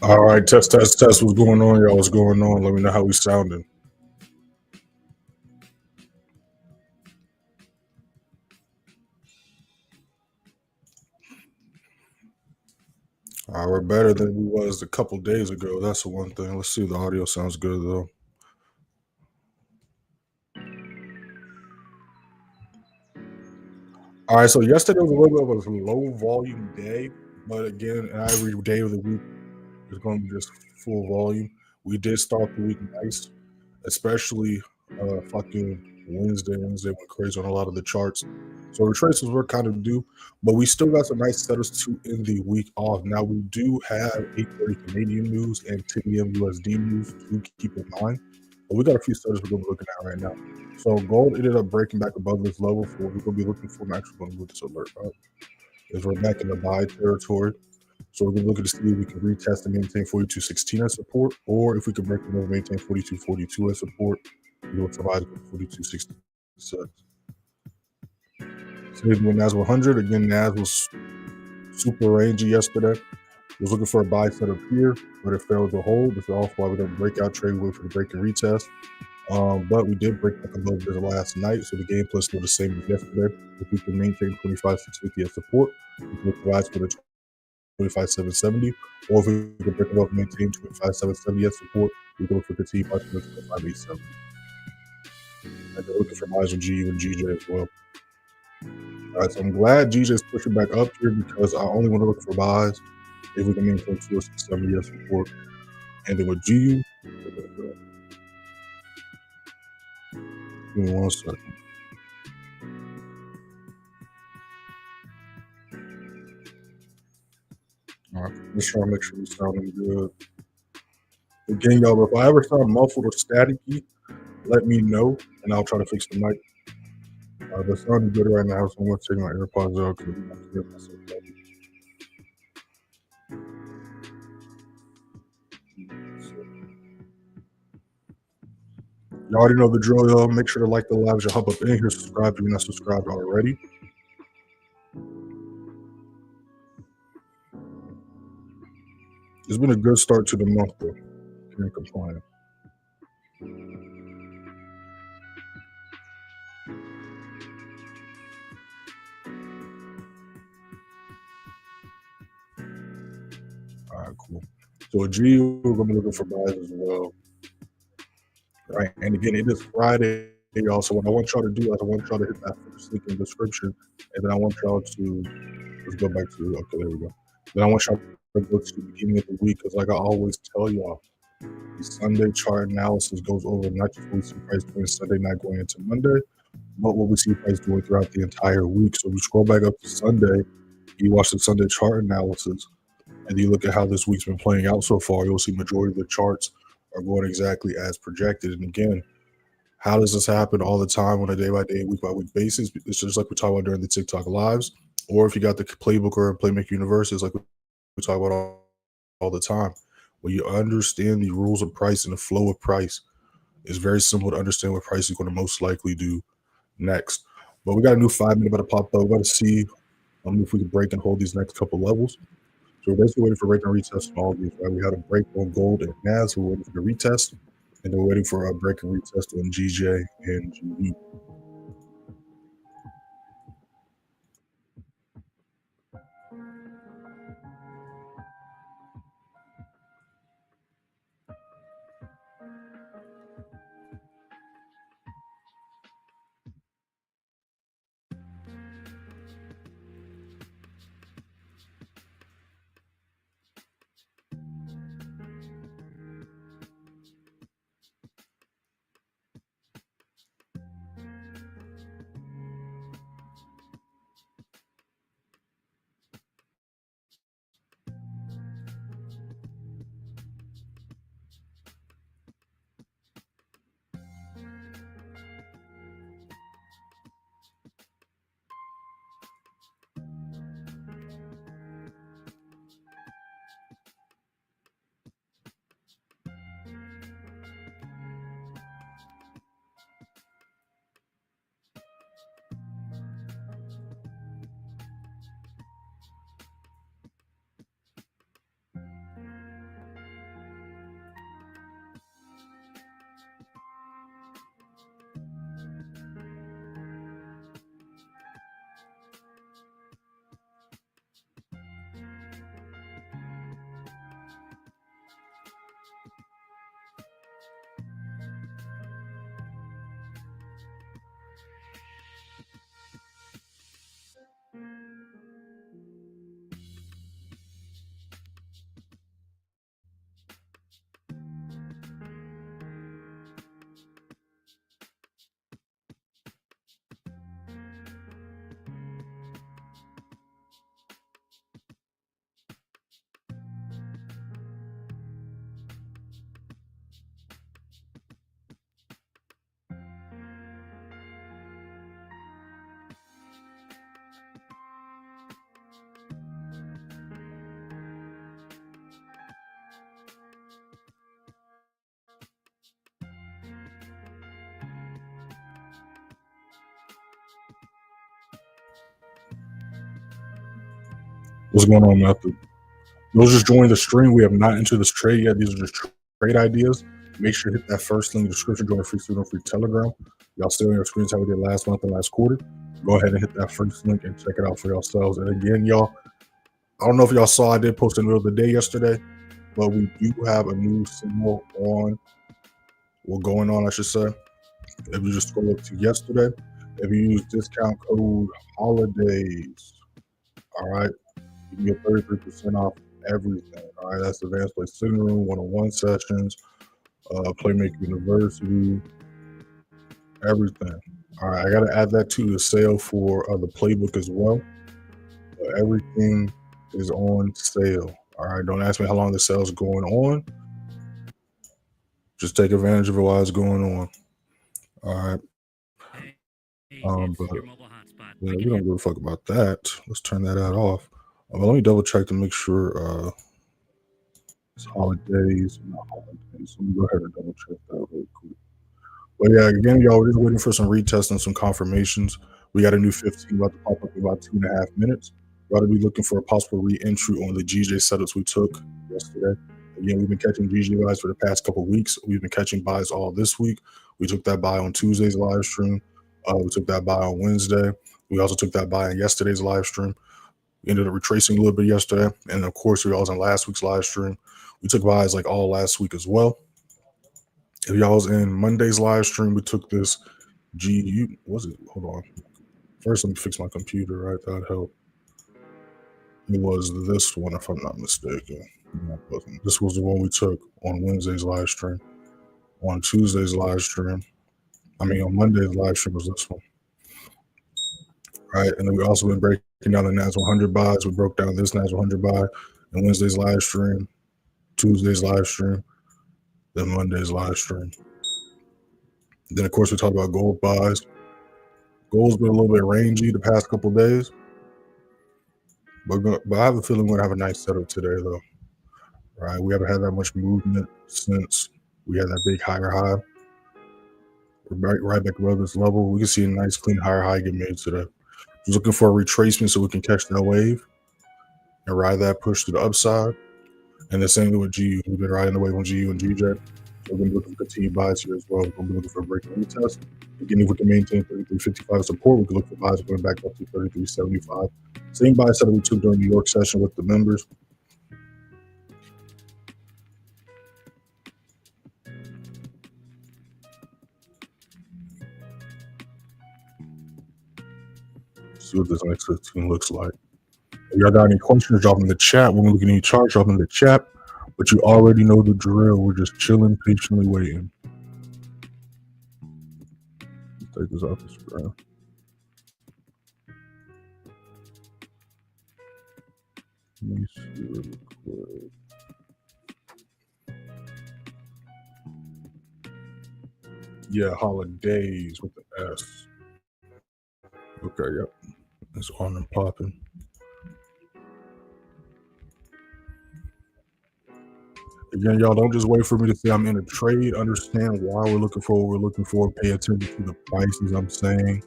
All right, test, test, test. What's going on, y'all? What's going on? Let me know how we sounding. All right, we're better than we was a couple days ago. That's the one thing. Let's see if the audio sounds good though. All right, so yesterday was a little bit of a low volume day, but again, every day of the week is going to be just full volume. We did start the week nice, especially fucking Wednesday. Wednesday went crazy on a lot of the charts. So retracements were kind of due, but we still got some nice setters to end the week off. Now we do have 8:30 Canadian news and 10 a.m. USD news to keep in mind. But we got a few setters we're going to be looking at right now. So gold ended up breaking back above this level for what we're going to be looking for. I'm actually going to move this alert up. Is we're back in the buy territory. So we're going to look at to see if we can retest and maintain 42.16 as support, or if we can break above maintain 42.42 as support, we will survive with 42.66. Same with NAS100. Again, NAS was super rangy yesterday. Was looking for a buy set up here, but it failed to hold. This is also why we didn't break out trade, wait for the break and retest. But we did break back above this last night, so the game plan is still the same as yesterday. If we can maintain 25.650 as support, we can provide for the 25.770, or if we can break above maintain 25.770 as support, we can look for continued buy for the 25.870. And they're looking for buys on GU and GJ as well. All right, so I'm glad GJ is pushing back up here because I only want to look for buys if we can maintain 270 as support. And then with GU, give me 1 second. All right, just trying to make sure we sounding good. Again, y'all, if I ever sound muffled or staticky, let me know, and I'll try to fix the mic. But sounding good right now, so I'm going to take my AirPods out because I can hear myself better. You already know the drill, y'all. Make sure to like the live as you hop up in here. Subscribe if you're not subscribed already. It's been a good start to the month, though. Can't complain. All right, cool. So at GU, we're going to be looking for buys as well. Right, and again, it is Friday, y'all. So what I want y'all to do is I want y'all to hit that first link in the description, and then I want y'all to let's go back to okay, there we go. Then I want y'all to go to the beginning of the week because, like I always tell y'all, the Sunday chart analysis goes over not just what we see price doing Sunday night going into Monday, but what we see price doing throughout the entire week. So we scroll back up to Sunday, you watch the Sunday chart analysis, and you look at how this week's been playing out so far. You'll see majority of the charts are going exactly as projected. And again, how does this happen all the time on a day by day, week by week basis? It's just like we talk about during the TikTok lives, or if you got the playbook or Playmaker Universe, like we talk about all the time. When you understand the rules of price and the flow of price, it's very simple to understand what price is going to most likely do next. But we got a new 5-minute about to pop up. We got to see if we can break and hold these next couple levels. So we're basically waiting for break and retest on all these. Right? We had a break on gold and NAS. We're waiting for the retest, and then we're waiting for a break and retest on GJ and GE. What's going on, Method? Those just joining the stream. We have not entered this trade yet. These are just trade ideas. Make sure to hit that first link in the description. Join a free student free Telegram. Y'all still on your screens how we did last month and last quarter. Go ahead and hit that first link and check it out for yourselves. And again, y'all, I don't know if y'all saw, I did post in the middle of the day yesterday, but we do have a new symbol on. Well, going on, I should say. If you just scroll up to yesterday, if you use discount code HOLIDAYS, all right, you can get 33% off everything. All right, that's Advanced Play Sitting Room, one-on-one sessions, Playmaker University, everything. All right, I got to add that to the sale for the playbook as well. Everything is on sale. All right, don't ask me how long the sale is going on. Just take advantage of it while it's going on. All right. But yeah, we don't give a fuck about that. Let's turn that ad off. Let me double check to make sure it's holidays, not holidays. Let me go ahead and double check that real quick. But yeah, again, y'all, we're just waiting for some retests and some confirmations. We got a new 15 about to pop up in about 2.5 minutes. We're going to be looking for a possible re-entry on the GJ setups we took yesterday. Again, we've been catching GJ buys for the past couple of weeks. We've been catching buys all this week. We took that buy on Tuesday's live stream. We took that buy on Wednesday. We also took that buy on yesterday's live stream. We ended up retracing a little bit yesterday. And of course, we was on last week's live stream. We took buys like all last week as well. If y'all was in Monday's live stream, we took this was it? Hold on. First, let me fix my computer, right? That'd help. It was this one, if I'm not mistaken. No, it wasn't. This was the one we took on Wednesday's live stream. On Tuesday's live stream, on Monday's live stream was this one. Right, and then we also been breaking down the NAS100 buys. We broke down this NAS100 buy in Wednesday's live stream, Tuesday's live stream, then Monday's live stream. Then, of course, we talked about gold buys. Gold's been a little bit rangy the past couple of days, but I have a feeling we're going to have a nice setup today, though. Right, we haven't had that much movement since we had that big higher high. We're right back above this level. We can see a nice, clean higher high get made today. Just looking for a retracement so we can catch that wave and ride that push to the upside. And the same thing with GU. We've been riding the wave on GU and GJ. So we're going to be looking for continued buys here as well. We're going to be looking for a break in the test. Again, if we can maintain 33.55 support, we can look for buys going back up to 33.75. Same buy set that we took during the New York session with the members. See what this next 15 looks like. If y'all got any questions, drop in the chat. When we look at any charts, drop in the chat. But you already know the drill. We're just chilling, patiently waiting. Let's take this off the screen. Let me see real quick. Yeah, holidays with the S. Okay, yep. It's on and popping. Again, y'all, don't just wait for me to say I'm in a trade. Understand why we're looking for what we're looking for. Pay attention to the prices I'm saying.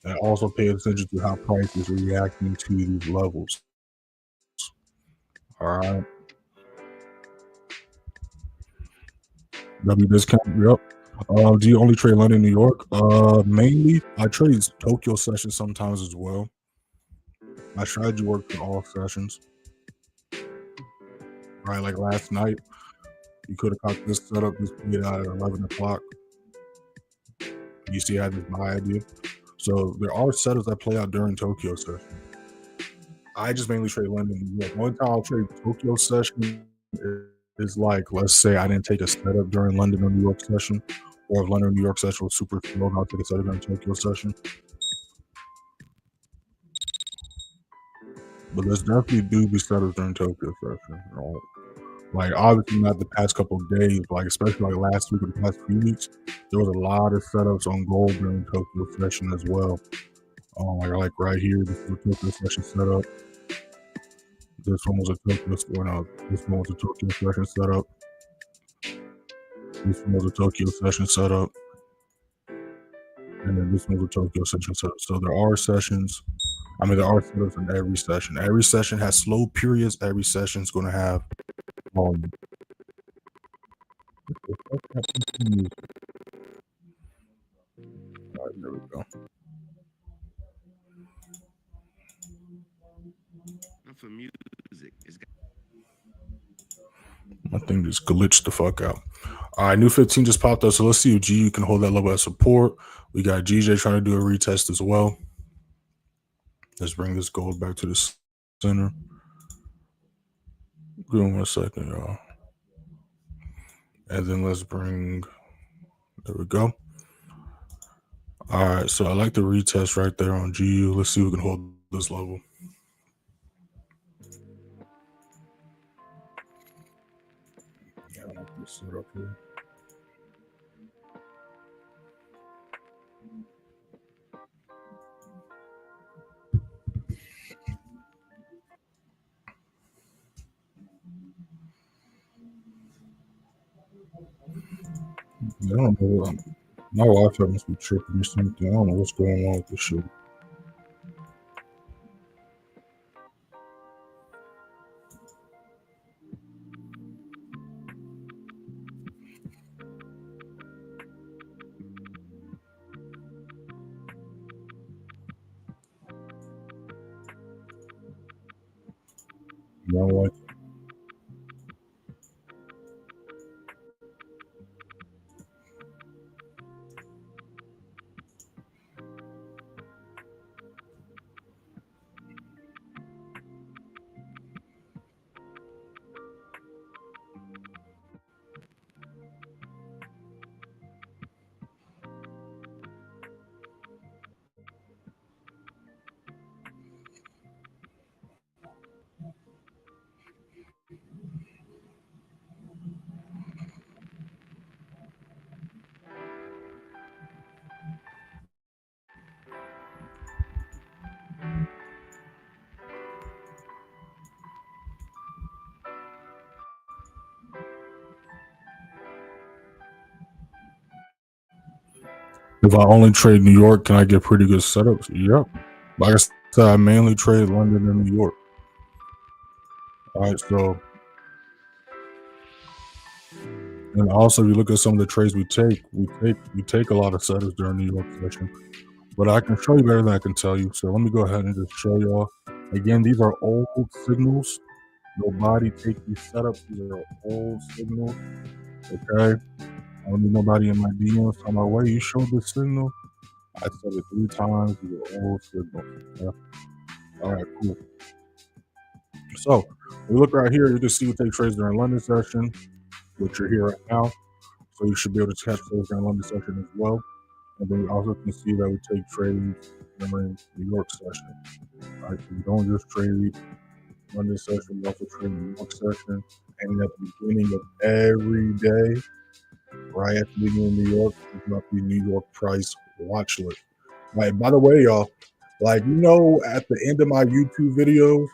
And also pay attention to how prices are reacting to these levels. All right. W discount, yep. Do you only trade London, New York? Mainly, I trade Tokyo sessions sometimes as well. My strategy works in all sessions. Right, like last night, you could have caught this setup, this played out at 11 o'clock. You see, I had this buy idea. So there are setups that play out during Tokyo session. I just mainly trade London, New York. One time I'll trade Tokyo session is like, let's say I didn't take a setup during London or New York session, or if London or New York session was super slow, I'll take a setup during Tokyo session. But there's definitely do be setups during Tokyo session. You know? Like, obviously not the past couple of days, but like especially like last week or the past few weeks, there was a lot of setups on gold during Tokyo session as well. Like right here, this is a Tokyo session setup. This one was a Tokyo This one was a Tokyo session setup. This one was a Tokyo session setup. and then this one's a Tokyo session setup. So there are sessions. I mean, there are setups in every session. Every session has slow periods. Every session is going to have volume. All right, there we go. For music, My thing just glitched the fuck out. All right, new 15 just popped up. So let's see if GU can hold that level of support. We got GJ trying to do a retest as well. Let's bring this gold back to the center. Give me 1 second, y'all. And then let's bring, there we go. All right, so I like the retest right there on GU. Let's see if we can hold this level. Yeah, I like this setup here. I don't know. My Wi-Fi must be tripping or something. I don't know what's going on with this shit. I don't like it. If I only trade New York, can I get pretty good setups? Yep. Like I said, I mainly trade London and New York. All right, so and also if you look at some of the trades we take a lot of setups during New York session. But I can show you better than I can tell you. So let me go ahead and just show y'all. Again, these are old signals. Nobody take these setups. These are old signals. Okay. I don't need nobody in my DMs on my way. You showed this signal. I said it 3 times. These are old signals. Okay? All right, cool. So we look right here. You can see we take trades during London session, which are here right now. So you should be able to catch those during London session as well. And then you also can see that we take trades during New York session. All right, so we don't just trade London session, we also trade New York session. And at the beginning of every day, right at the beginning of New York, we drop the New York price watch list. Right, by the way, y'all, like, you know, at the end of my YouTube videos,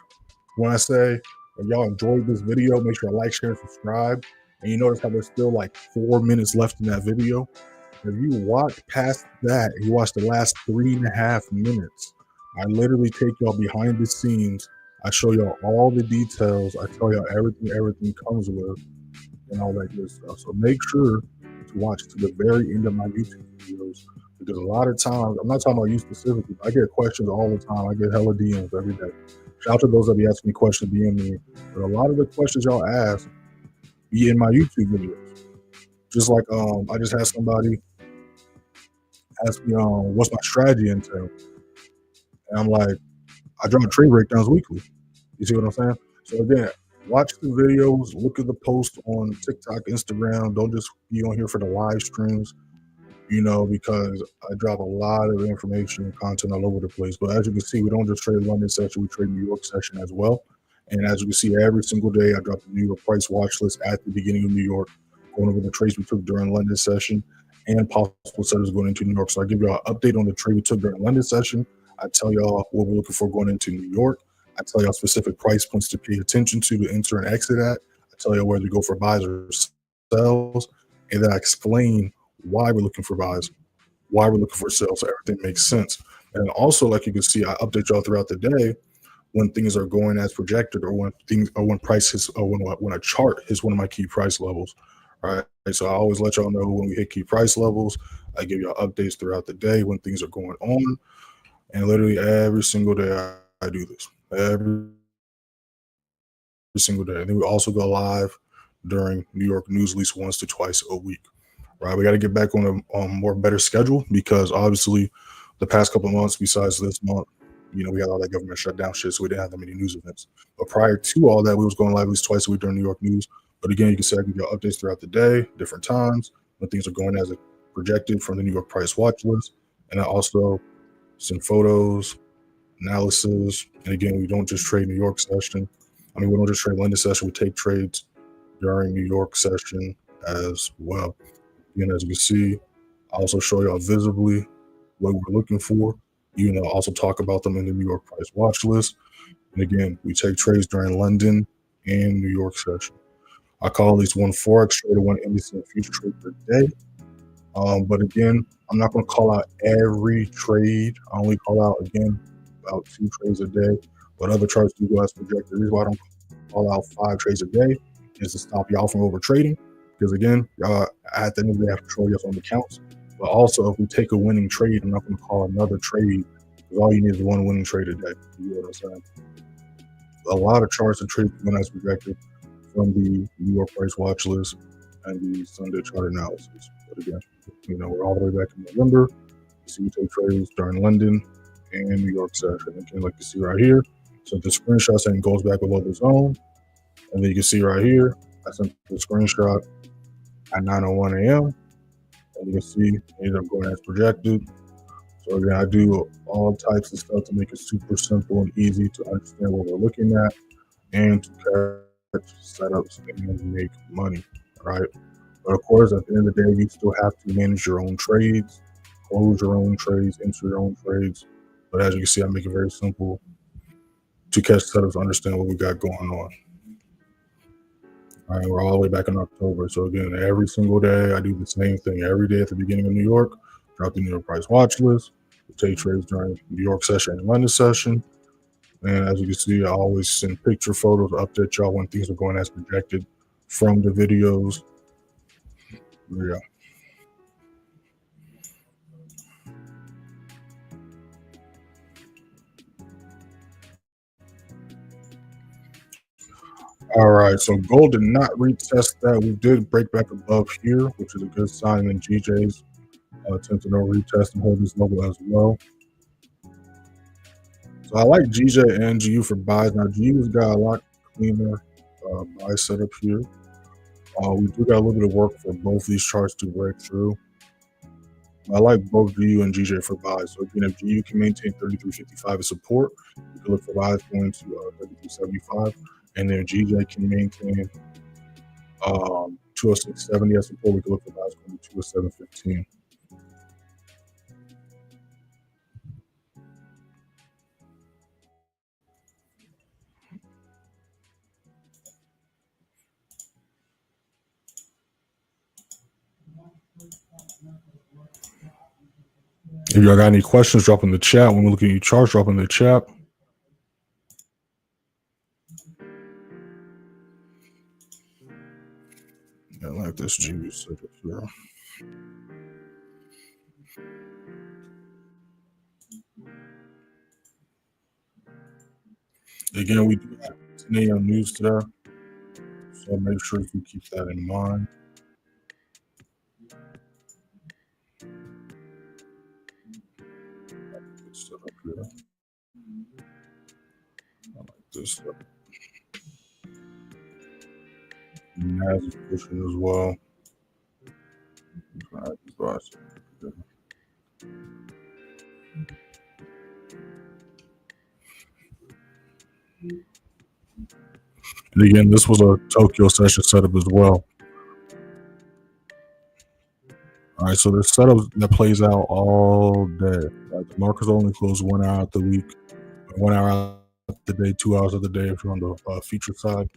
when I say, if y'all enjoyed this video, make sure to like, share, and subscribe. And you notice how there's still like 4 minutes left in that video. If you watch past that, you watch the last 3.5 minutes, I literally take y'all behind the scenes. I show y'all all the details. I tell y'all everything comes with, and all that good stuff. So make sure to watch to the very end of my YouTube videos, because a lot of times, I'm not talking about you specifically, I get questions all the time. I get hella DMs every day. Shout out to those that be asking me questions, DM me. But a lot of the questions y'all ask be in my YouTube videos. Just like I just had somebody ask me what's my strategy entail. And I'm like, I drop trade breakdowns weekly. You see what I'm saying? So again, watch the videos, look at the posts on TikTok, Instagram. Don't just be on here for the live streams, you know, because I drop a lot of information and content all over the place. But as you can see, we don't just trade London session, we trade New York session as well. And as you can see, every single day I drop the New York price watch list at the beginning of New York, going over the trades we took during London session and possible setters going into New York. So I give y'all an update on the trade we took during London session. I tell y'all what we're looking for going into New York. I tell y'all specific price points to pay attention to enter and exit at. I tell y'all where to go for buys or sells. And then I explain why we're looking for buys. why we're looking for sales, so everything makes sense. And also, like you can see, I update y'all throughout the day when things are going as projected, or when prices, or when a chart hits one of my key price levels. Right. So I always let y'all know when we hit key price levels. I give y'all updates throughout the day when things are going on. And literally every single day I do this. Every single day. And then we also go live during New York news at least once to twice a week. Right. We got to get back on a more better schedule, because obviously the past couple of months, besides this month, we had all that government shutdown shit, so we didn't have that many news events. But prior to all that, we was going live at least twice a week during New York news. But again, you can see I give you updates throughout the day, different times, when things are going as projected from the New York price watch list. And I also send photos, analysis. And again, we don't just trade New York session. We don't just trade London session. We take trades during New York session as well. Again, as you can see, I also show y'all visibly what we're looking for. Also talk about them in the New York price watch list. And again, we take trades during London and New York session. I call at least one Forex trade or one indice and future trade per day. But again, I'm not going to call out every trade. I only call out, again, about 2 trades a day. But other charts do go as projected. The reason why I don't call out 5 trades a day is to stop y'all from over trading. Because again, y'all at the end of the day have to control your own accounts. But also, if we take a winning trade, I'm not going to call another trade, because all you need is one winning trade a day. You know what I'm saying? A lot of charts and trades went as projected from the New York price watch list and the Sunday chart analysis. But again, we're all the way back in November. You see, we take trades during London and New York session. Again, like you see right here. So the screenshot saying goes back below the zone. And then you can see right here, I sent the screenshot at 9:01 a.m. And you can see it ended up going as projected. So again, I do all types of stuff to make it super simple and easy to understand what we're looking at and to catch setups and make money, right? But of course, at the end of the day, you still have to manage your own trades, close your own trades, enter your own trades. But as you can see, I make it very simple to catch setups, understand what we got going on. All right, we're all the way back in October. So again, every single day, I do the same thing. Every day at the beginning of New York, drop the New York price watch list, take trades during New York session and London session. And as you can see, I always send picture photos, update y'all when things are going as projected from the videos. Yeah. All right, so gold did not retest that. We did break back above here, which is a good sign. And GJ's tend to no retest and hold this level as well. So I like GJ and GU for buys. Now GU's got a lot cleaner buy setup here. We do got a little bit of work for both these charts to break through. I like both GU and GJ for buys. So again, if GU can maintain 33.55 as support, we can look for buys going to 33.75, and then GJ can maintain 206.70 as support, we can look for buys going to 207.15. If y'all got any questions, drop in the chat. When we look at your charts, drop in the chat. I like this GU setup here. Again, we do have 10 a.m. news today, so make sure you keep that in mind. This setup here. I like this setup. NAS is pushing as well. And again, this was a Tokyo session setup as well. All right, so the setup that plays out all day. Right? The markets only close 1 hour out the week, 1 hour out the day, 2 hours of the day if you're on the feature side.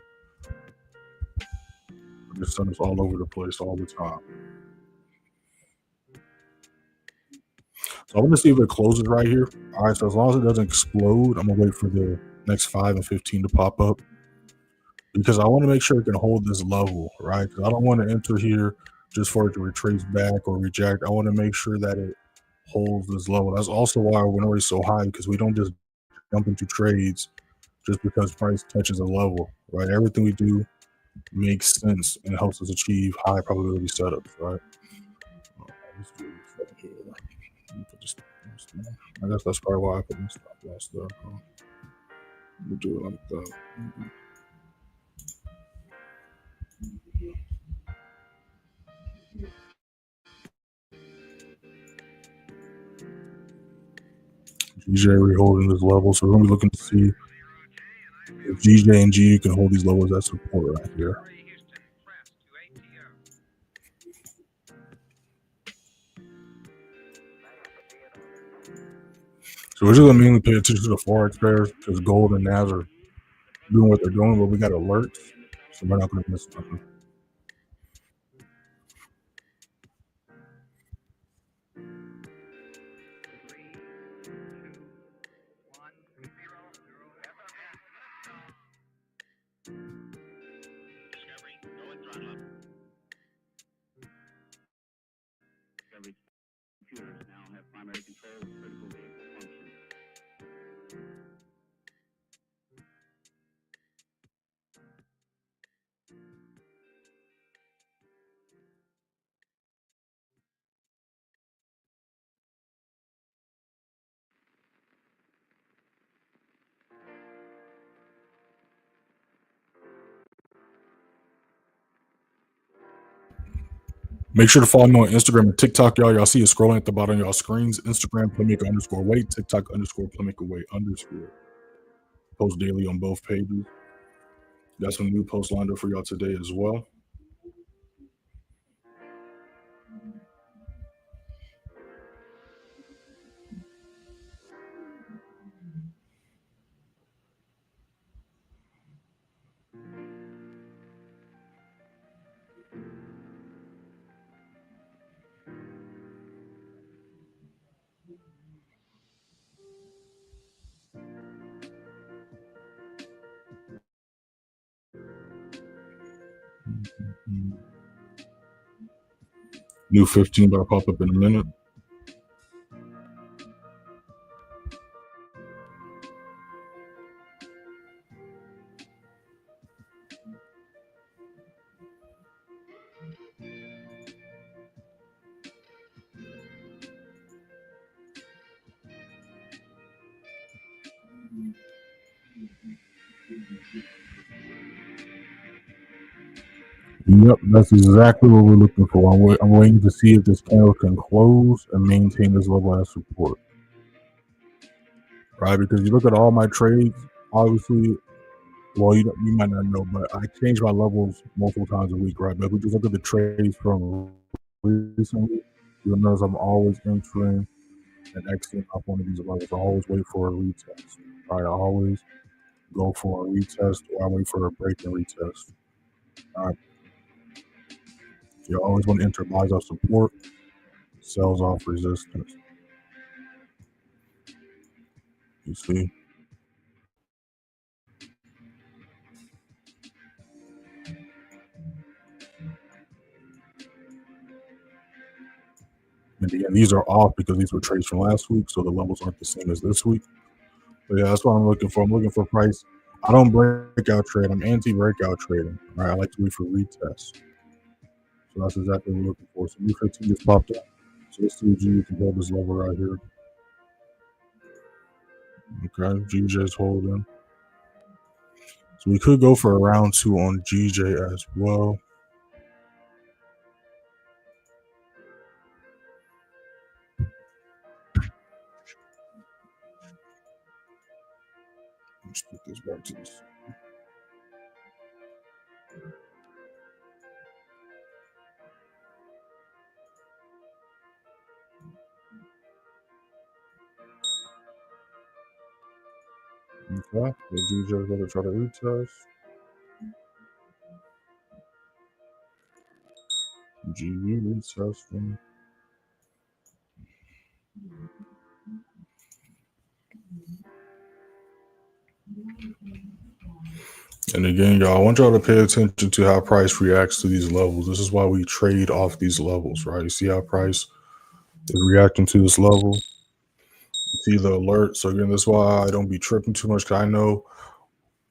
The setup's all over the place all the time. So I want to see if it closes right here. All right, so as long as it doesn't explode, I'm gonna wait for the next 5 and 15 to pop up because I want to make sure it can hold this level, right? Because I don't want to enter here just for it to retrace back or reject. I want to make sure that it holds this level. That's also why our win rate is so high because we don't just jump into trades just because price touches a level, right? Everything we do makes sense and helps us achieve high probability setups, right? Let's do this right here. I guess that's probably why I put in stop loss there. We'll do it like that. GJ re-holding this level, so we're gonna be looking to see if GJ and GU can hold these levels as support right here. So we're just gonna mainly pay attention to the forex pairs because gold and NAS are doing what they're doing, but we got alerts, so we're not gonna miss nothing. Make sure to follow me on Instagram and TikTok, y'all. Y'all see it scrolling at the bottom of y'all screens. Instagram, playmaker_weight, TikTok _playmaker_weight_. Post daily on both pages. Got some new posts lined up for y'all today as well. New 15 about to pop up in a minute. Yep, that's exactly what we're looking for. I'm waiting to see if this candle can close and maintain this level as support. Right, because you look at all my trades, obviously, well, you might not know, but I change my levels multiple times a week, right? But if we just look at the trades from recently, you'll notice I'm always entering and exiting off one of these levels. I always wait for a retest, right? I always go for a retest or I wait for a break and retest. All right. You always want to enter buys off support, sells off resistance. You see? And again, these are off because these were trades from last week, so the levels aren't the same as this week. But yeah, that's what I'm looking for. I'm looking for price. I don't breakout trade. I'm anti-breakout trading. All right, I like to wait for retest. So that's exactly what we're looking for. So U15 just popped up. So let's see if G can hold this level right here. Okay, GJ is holding. So we could go for a round 2 on GJ as well. Let's put this back to this. Okay, the GJ is going to try to retest. GU retesting. And again, y'all, I want y'all to pay attention to how price reacts to these levels. This is why we trade off these levels, right? You see how price is reacting to this level. You see the alert. So again, that's why I don't be tripping too much, because I know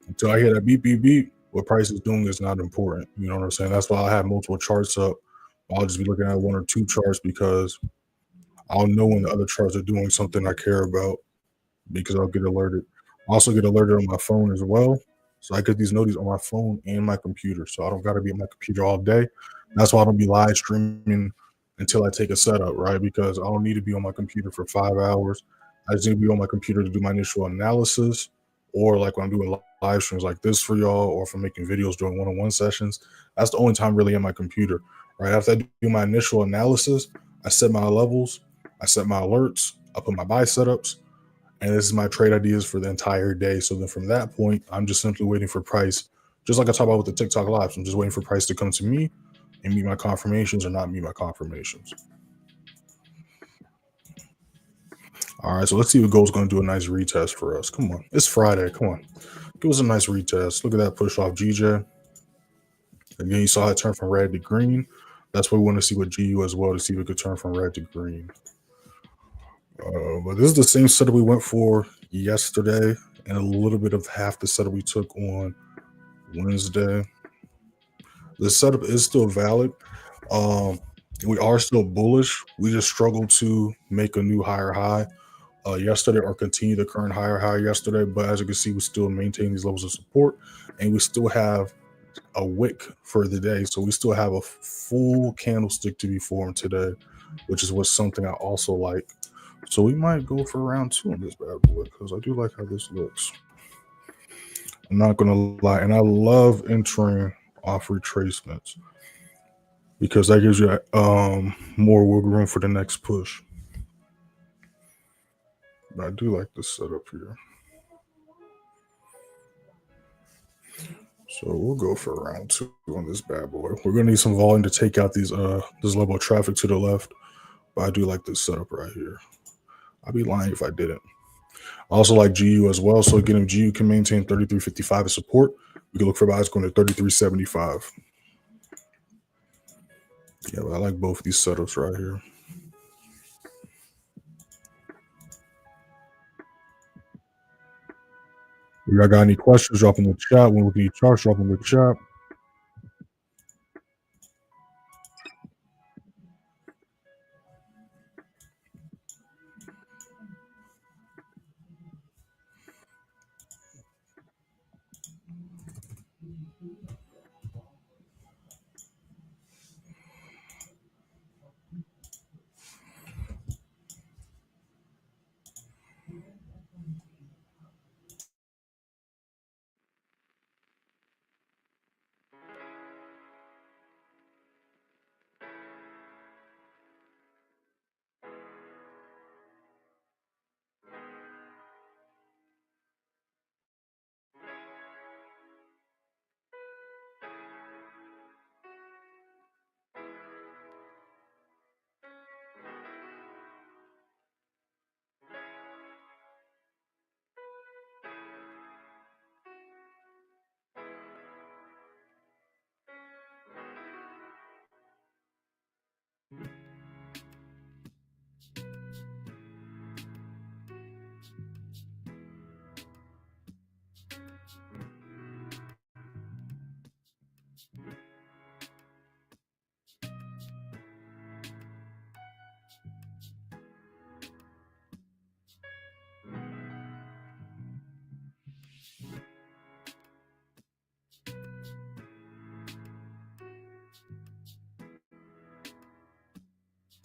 until I hear that beep, beep, beep, what price is doing is not important. You know what I'm saying? That's why I have multiple charts up. I'll just be looking at one or two charts because I'll know when the other charts are doing something I care about, because I'll get alerted. I also get alerted on my phone as well. So I get these notices on my phone and my computer. So I don't got to be on my computer all day. That's why I don't be live streaming until I take a setup, right? Because I don't need to be on my computer for 5 hours. I just need to be on my computer to do my initial analysis, or like when I'm doing live streams like this for y'all, or if I'm making videos during one-on-one sessions. That's the only time really on my computer, right? After I do my initial analysis, I set my levels, I set my alerts, I put my buy setups, and this is my trade ideas for the entire day. So then from that point, I'm just simply waiting for price, just like I talk about with the TikTok lives. I'm just waiting for price to come to me and meet my confirmations or not meet my confirmations. All right, so let's see if gold's going to do a nice retest for us. Come on, it's Friday. Come on, give us a nice retest. Look at that push off GJ. Again, you saw it turn from red to green. That's what we want to see with GU as well, to see if it could turn from red to green. But this is the same setup we went for yesterday, and a little bit of half the setup we took on Wednesday. The setup is still valid. Um, we are still bullish. We just struggled to make a new higher high yesterday, or continue the current higher high yesterday. But as you can see, we still maintain these levels of support, and we still have a wick for the day. So we still have a full candlestick to be formed today, which is what something I also like. So we might go for round two on this bad boy, because I do like how this looks. I'm not gonna lie, and I love entering off retracements, because that gives you more wiggle room for the next push. But I do like this setup here. So we'll go for round two on this bad boy. We're gonna need some volume to take out these this level of traffic to the left. But I do like this setup right here. I'd be lying if I didn't. I also like GU as well. So again, if GU can maintain 33.55 as support, we can look for buys going to 33.75. Yeah, but I like both these setups right here. If y'all got any questions, drop in the chat. When we need charts, drop in the chat.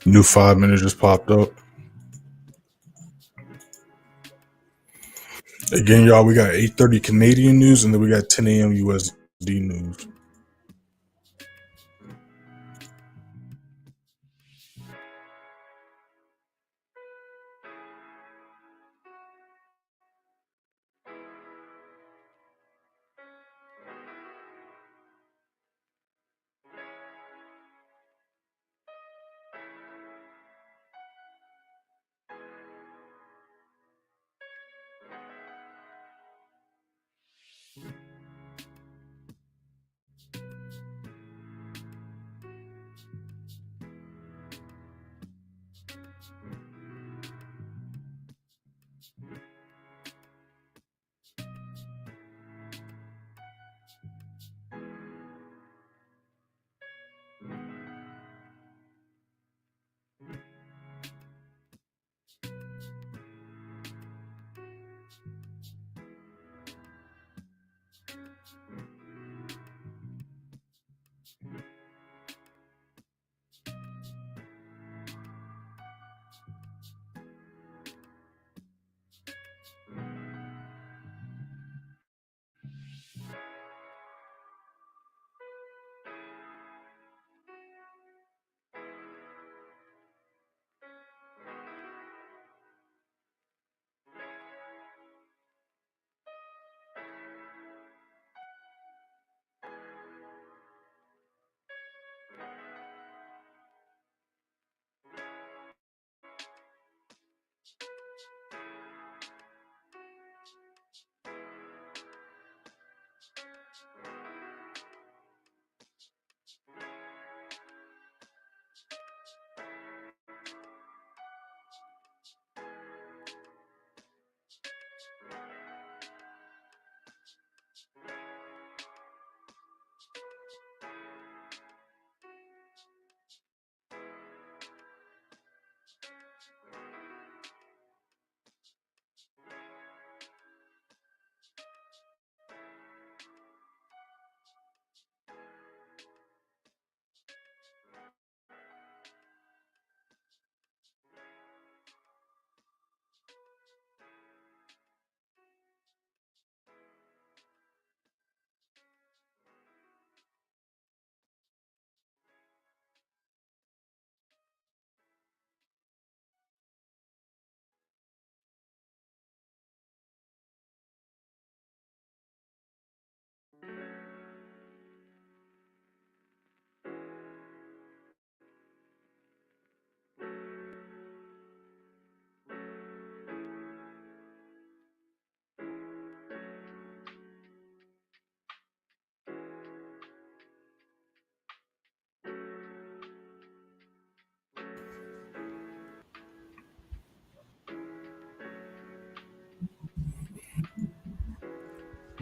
New 5 minutes just popped up. Again, y'all, we got 8:30 Canadian news, and then we got 10 a.m. USD news.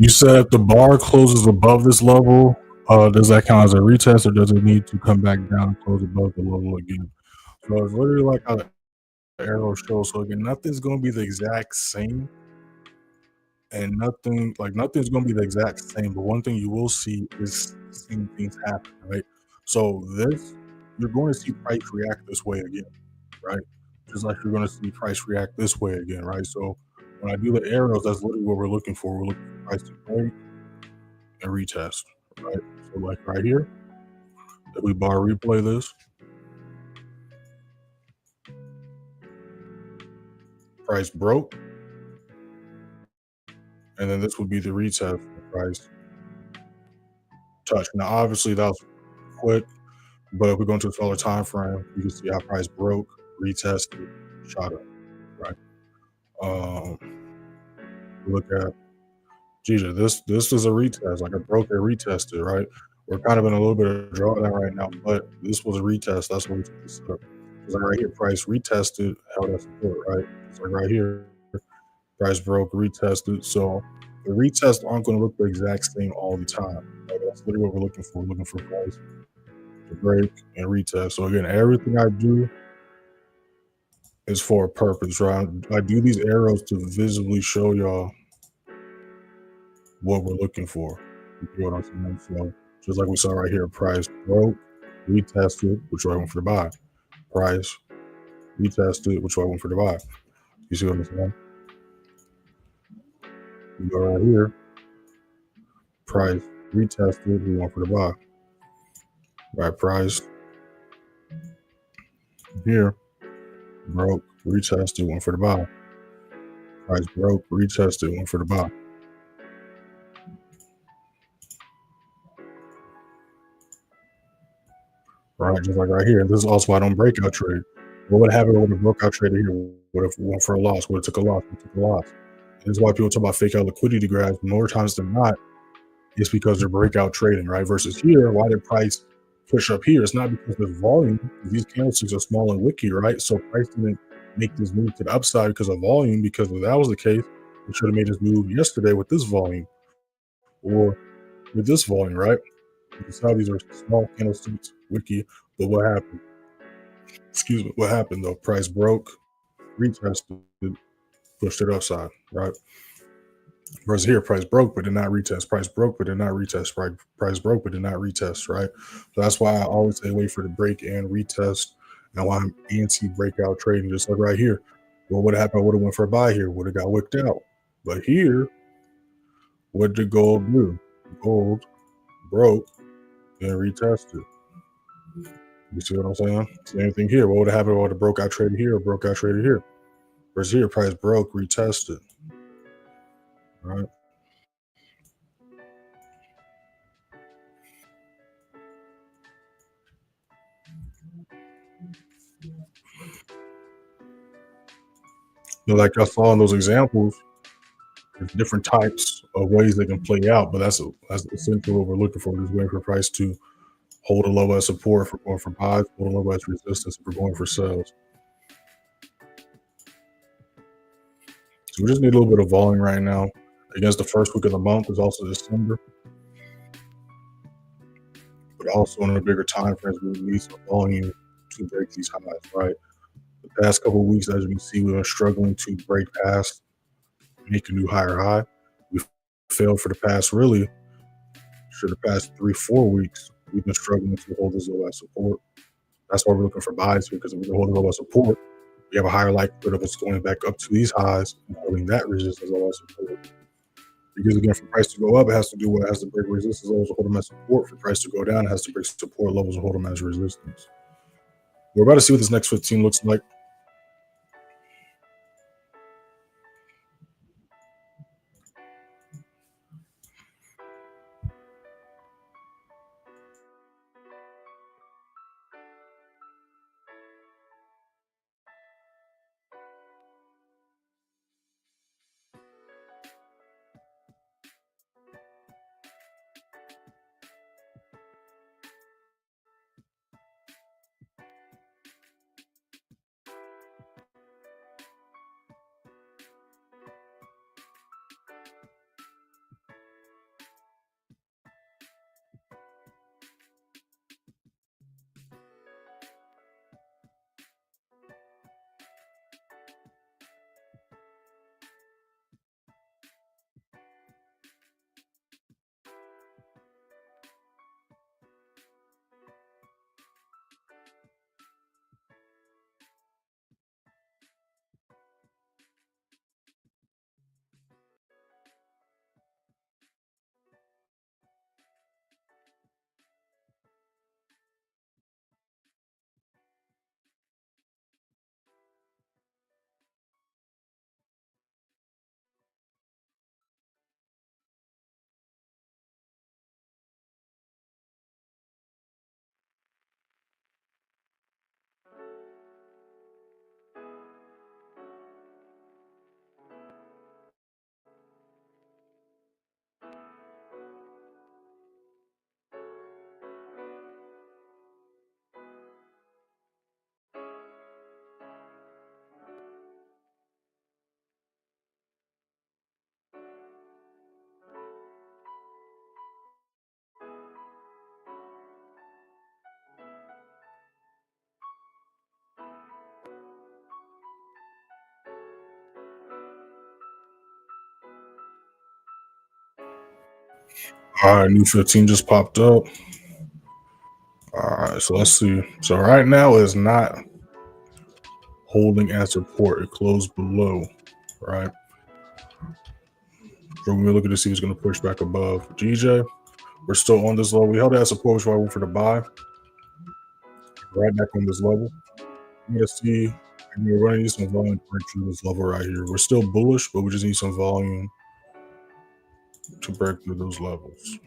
You said if the bar closes above this level, does that count as a retest, or does it need to come back down and close above the level again? So it's literally like how the arrow shows. So again, nothing's going to be the exact same, and nothing's going to be the exact same. But one thing you will see is the same things happen, right? So this, you're going to see price react this way again, right? Just like you're going to see price react this way again, right? So when I do the arrows, that's literally what we're looking for. We're looking for price to break and retest, right? So like right here, if we bar replay this, price broke, and then this would be the retest price touch. Now obviously that was quick, but if we go into a smaller time frame, you can see how price broke, retested, shot up, right? Look at Jesus, this is a retest, like a broke and retested, right? We're kind of in a little bit of drawdown right now, but this was a retest. That's what we took this up. Because like right here, price retested, held that support, right? It's like right here, price broke, retested. So the retests aren't going to look the exact same all the time. Right? That's literally what we're looking for. We're looking for price to break and retest. So again, everything I do is for a purpose, right? I do these arrows to visibly show y'all what we're looking for. You know what I'm saying? So just like we saw right here, price broke, retested, which I went for the buy. Price retested, which I went for the buy. You see what I'm saying? You go right here, price retested, we went for the buy. Right, price here broke, retested, went for the buy. Price broke, retested, went for the buy. Right, just like right here. This is also why I don't breakout trade. What would happen with a breakout trade here? What if we went for a loss? What if it took a loss? It took a loss. This is why people talk about fake out liquidity grabs. More times than not, it's because they're breakout trading, right? Versus here, why did price push up here? It's not because there's volume. These candlesticks are small and wicky, right? So price didn't make this move to the upside because of volume. Because if that was the case, it should have made this move yesterday with this volume or with this volume, right? You can tell these are small candlesticks, wicky. But what happened? Excuse me. What happened though? Price broke, retested, pushed it upside, right? Whereas here, price broke but did not retest. Price broke but did not retest. Price broke but did not retest. Right. So that's why I always say wait for the break and retest, and why I'm anti-breakout trading. Just like right here, what would have happened? I would have went for a buy here. Would have got wicked out. But here, what did gold do? Gold broke and retested. You see what I'm saying? Same thing here. What would have happened? I would have broke out traded here or broke out traded here. Whereas here, price broke, retested. Right. Like I saw in those examples, there's different types of ways they can play out, but that's essentially what we're looking for. Just waiting for price to hold a low as support for going for buys, hold a low as resistance for going for sells. So we just need a little bit of volume right now. Against the first week of the month is also December, but also in the bigger time frames, we need some volume to break these highs. Right, the past couple of weeks, as you can see, we've been struggling to break past, make a new higher high. We failed for the past for the past 3-4 weeks. We've been struggling to hold this low as support. That's why we're looking for buys here, because if we can hold the low as support, we have a higher likelihood of us going back up to these highs and holding that resistance low as support. Because again, for price to go up, it has to do what it has to break resistance levels to hold them as support. For price to go down, it has to break support levels to hold them as resistance. We're about to see what this next 15 looks like. All right, new 15 just popped up. All right, so let's see. So right now it's not holding as support. It closed below, right? So when we look at to see who's going to push back above GJ, we're still on this level. We held it as support, which is why I went for the buy. Right back on this level. I'm going to see. We're going to need some volume to break through this level right here. We're still bullish, but we just need some volume to break through those levels.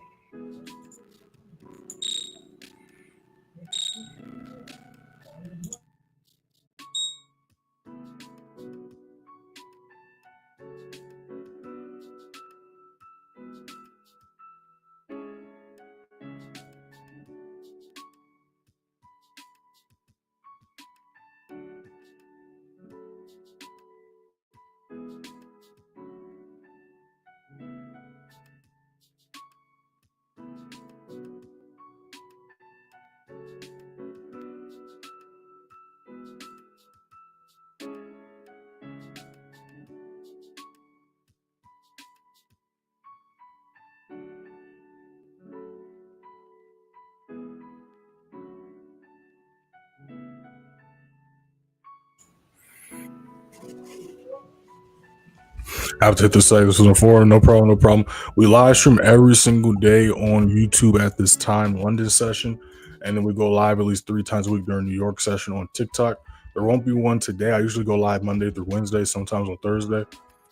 I have to hit the site. This was before. No problem. No problem. We live stream every single day on YouTube at this time, London session. And then we go live at least 3 times a week during New York session on TikTok. There won't be one today. I usually go live Monday through Wednesday, sometimes on Thursday.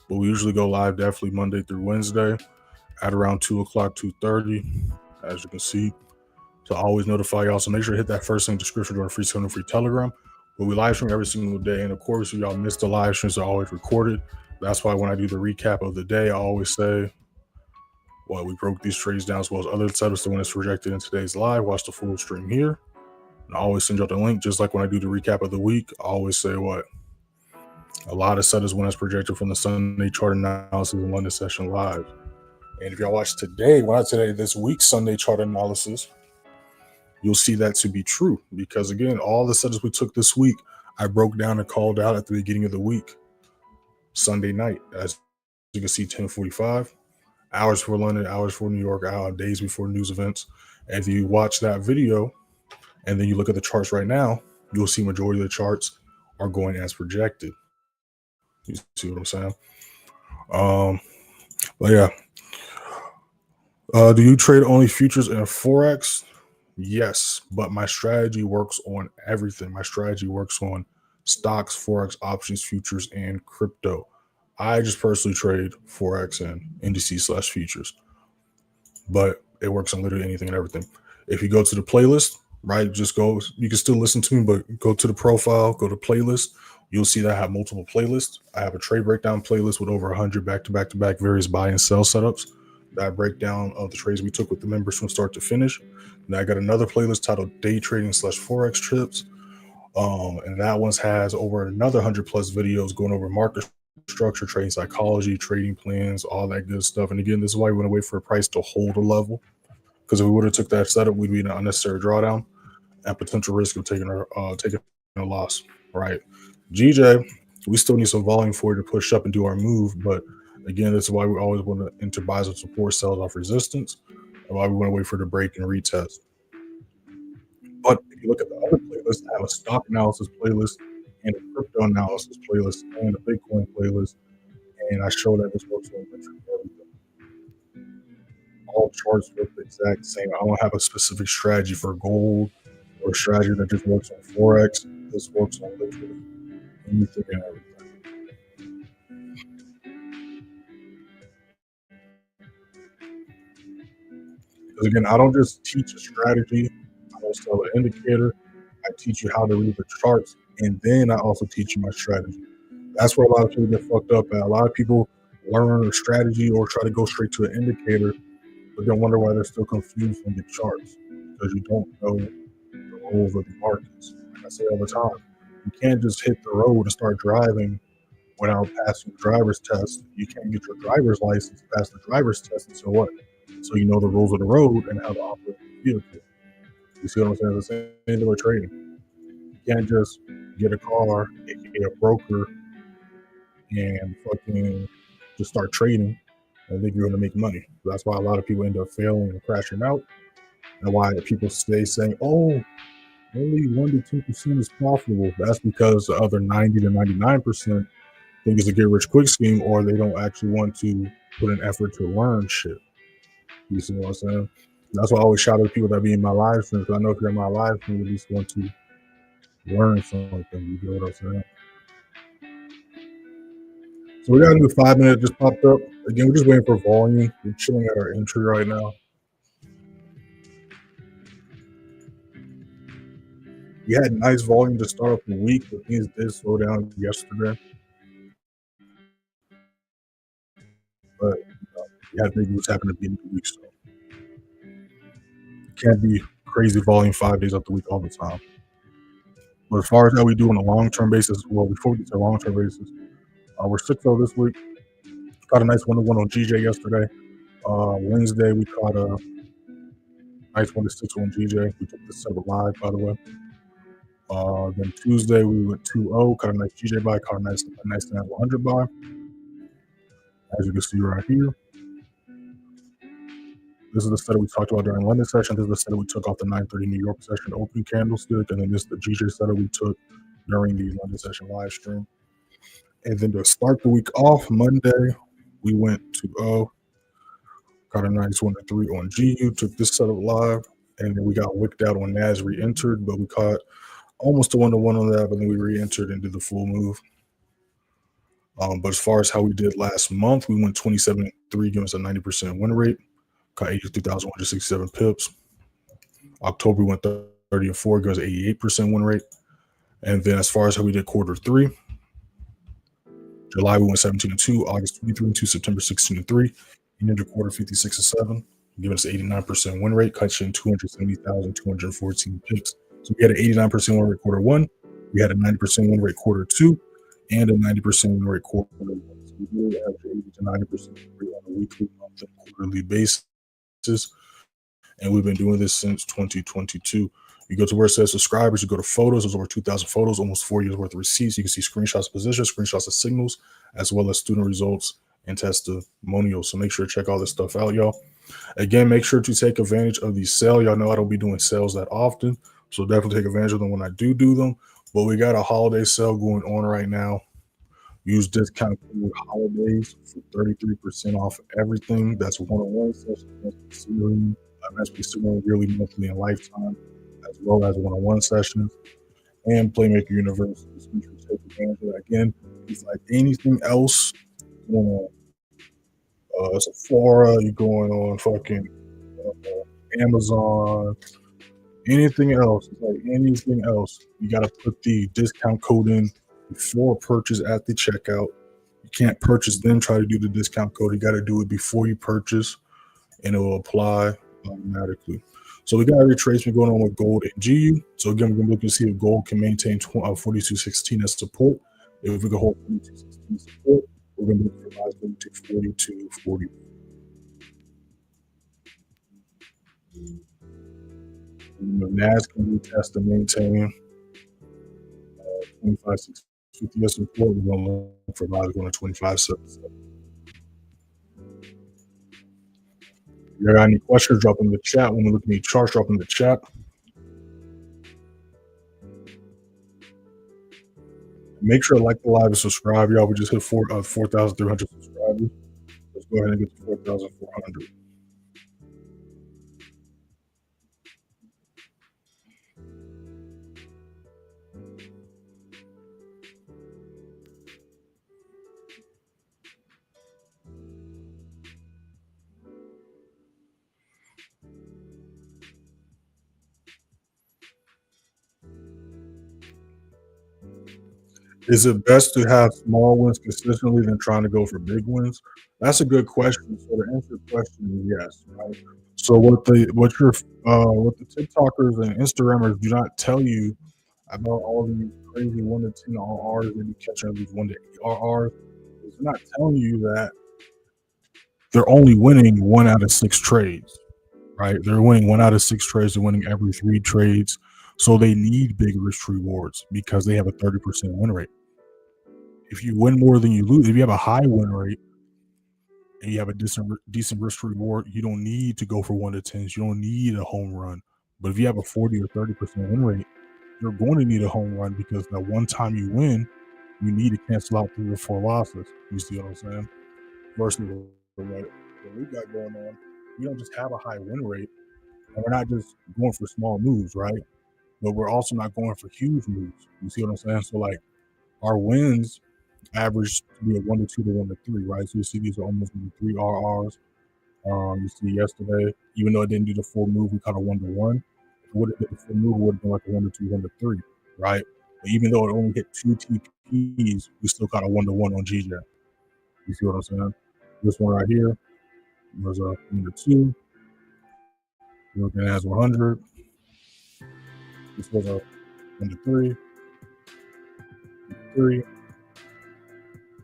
But we usually go live definitely Monday through Wednesday at around 2 o'clock, 2:30, as you can see. So I always notify y'all. So make sure to hit that first link description to our free Telegram. But we live stream every single day. And of course, if y'all miss the live streams, are always recorded. That's why when I do the recap of the day, I always say, well, we broke these trades down as well as other setups. The one that's projected in today's live, watch the full stream here. And I always send y'all the link, just like when I do the recap of the week. I always say what? A lot of setups when it's projected from the Sunday chart analysis and London session live. And if y'all watch today, this week's Sunday chart analysis, you'll see that to be true. Because again, all the setups we took this week, I broke down and called out at the beginning of the week, Sunday night. As you can see, 10:45. Hours for London, hours for New York, days before news events. And if you watch that video and then you look at the charts right now, you'll see majority of the charts are going as projected. You see what I'm saying? But yeah. Do you trade only futures and Forex? Yes, but my strategy works on everything. My strategy works on stocks, Forex, options, futures, and crypto. I just personally trade Forex and indices/futures, but it works on literally anything and everything. If you go to the playlist, right, just go, you can still listen to me, but go to the profile, go to playlist. You'll see that I have multiple playlists. I have a trade breakdown playlist with over 100 back-to-back various buy and sell setups. That breakdown of the trades we took with the members from start to finish. And I got another playlist titled Day Trading/Forex Trips. And that one has over another 100 plus videos going over market structure, trading psychology, trading plans, all that good stuff. And again, this is why we want to wait for a price to hold a level. Because if we would have took that setup, we'd be in an unnecessary drawdown and potential risk of taking a loss. Right. GJ, we still need some volume for you to push up and do our move. But again, this is why we always want to enter buys of support, sells off resistance, and why we want to wait for the break and retest. But if you look at the other playlist, I have a stock analysis playlist and a crypto analysis playlist and a Bitcoin playlist. And I show that this works on everything. All charts look the exact same. I don't have a specific strategy for gold or a strategy that just works on Forex. This works on literally anything and everything. Because again, I don't just teach a strategy, I don't sell an indicator. I teach you how to read the charts, and then I also teach you my strategy. That's where a lot of people get fucked up at. A lot of people learn a strategy or try to go straight to an indicator, but then wonder why they're still confused on the charts because you don't know the rules of the markets. Like I say all the time, you can't just hit the road and start driving without passing the driver's test. You can't get your driver's license, pass the driver's test until what? So you know the rules of the road and how to operate the vehicle. You see what I'm saying? It's the same thing with trading. You can't just get a car, get a broker, and fucking just start trading and think you're going to make money. That's why a lot of people end up failing and crashing out, and why people stay saying, "Oh, only 1 to 2% is profitable." That's because the other 90 to 99% think it's a get rich quick scheme, or they don't actually want to put an effort to learn shit. You see what I'm saying? That's why I always shout out to people that be in my live streams. I know if you're in my live stream, you at least want to learn something. You get what I'm saying? So we got a new 5 minute just popped up. Again, we're just waiting for volume. We're chilling at our entry right now. We had nice volume to start off the week, but things did slow down yesterday. But we had big moves happen at the end of the week, so it can't be crazy volume 5 days of the week all the time. But as far as how we do on a long-term basis, well, before we get to long-term basis, we're 6-0 this week. Caught a nice 1-1 on GJ yesterday. Wednesday, we caught a nice 1-6 on GJ. We took this setup live, by the way. Then Tuesday, we went 2-0, caught a nice GBPJPY, caught a nice NAS100 buy. As you can see right here. This is the setup we talked about during London session. This is the setup we took off the 9:30 New York session open candlestick. And then this is the GJ setup we took during the London session live stream. And then to start the week off, Monday, we went 2-0. Got a nice 1-3 on GU, took this setup live, and then we got wicked out on NAS, re-entered, but we caught almost a 1-1 on that, but then we re-entered and did the full move. But as far as how we did last month, we went 27-3, giving us a 90% win rate, caught 83,167 pips. October, we went 30-4, giving us 88% win rate. And then as far as how we did quarter 3, July, we went 17-2, August 23-2, September 16-3. Ended the quarter 56-7, giving us an 89% win rate, catching 270,214 picks. So we had an 89% win rate quarter 1, we had a 90% win rate quarter 2, and a 90% win rate quarter 1. So we really average 80 to 90% win rate on a weekly, monthly, quarterly basis. And we've been doing this since 2022. You go to where it says subscribers, you go to photos, there's over 2,000 photos, almost 4 years worth of receipts. You can see screenshots of positions, screenshots of signals, as well as student results and testimonials. So make sure to check all this stuff out, y'all. Again, make sure to take advantage of these sales. Y'all know I don't be doing sales that often, so definitely take advantage of them when I do them. But we got a holiday sale going on right now. Use discount code holidays for 33% off everything. That's one-on-one sessions, MSP Student yearly, monthly, and lifetime, as well as one-on-one sessions and Playmaker University. So make sure to take advantage of that. Again, it's like anything else. Sephora, you're going on fucking Amazon, anything else. It's like anything else. You got to put the discount code in before purchase at the checkout. You can't purchase then try to do the discount code. You got to do it before you purchase, and it will apply automatically. So we got a retracement going on with gold and GU. So again, we're going to look to see if gold can maintain 42.16 as support. If we can hold 42.16 as support, we're going to look for rise to 42.40. NAS can retest and maintain 25.650 as support. We're going to look for rise going to 25.77. If you got any questions, drop them in the chat. When we look at the charts, drop them in the chat. Make sure to like the live and subscribe, y'all. We just hit 4,300 subscribers. Let's go ahead and get to 4,400. Is it best to have small wins consistently than trying to go for big wins? That's a good question. So to answer the question, yes, right? So what the TikTokers and Instagrammers do not tell you about all these crazy 1 to 10 RRs and you catching these 1 to 8 RRs is they're not telling you that they're only winning 1 out of 6 trades, right? They're winning 1 out of 6 trades. They're winning every 3 trades. So they need big risk rewards because they have a 30% win rate. If you win more than you lose, if you have a high win rate, and you have a decent risk reward, you don't need to go for 1 to 10s. You don't need a home run. But if you have a 40 or 30% win rate, you're going to need a home run because that one time you win, you need to cancel out 3 or 4 losses. You see what I'm saying? Versus what we got going on, we don't just have a high win rate, and we're not just going for small moves, right? But we're also not going for huge moves. You see what I'm saying? So like our wins average to be a 1 to 2 to 1 to 3, right? So you see these are almost 3 RRs. You see yesterday, even though it didn't do the full move, we caught a 1 to 1. If it would have did the full move, it would have been like a 1 to 2, 1 to 3, right? But even though it only hit 2 TPs, we still caught a 1 to 1 on GJ. You see what I'm saying? This one right here was a 1 to 2. You're looking at NAS100. This was a 1 to 3. 3.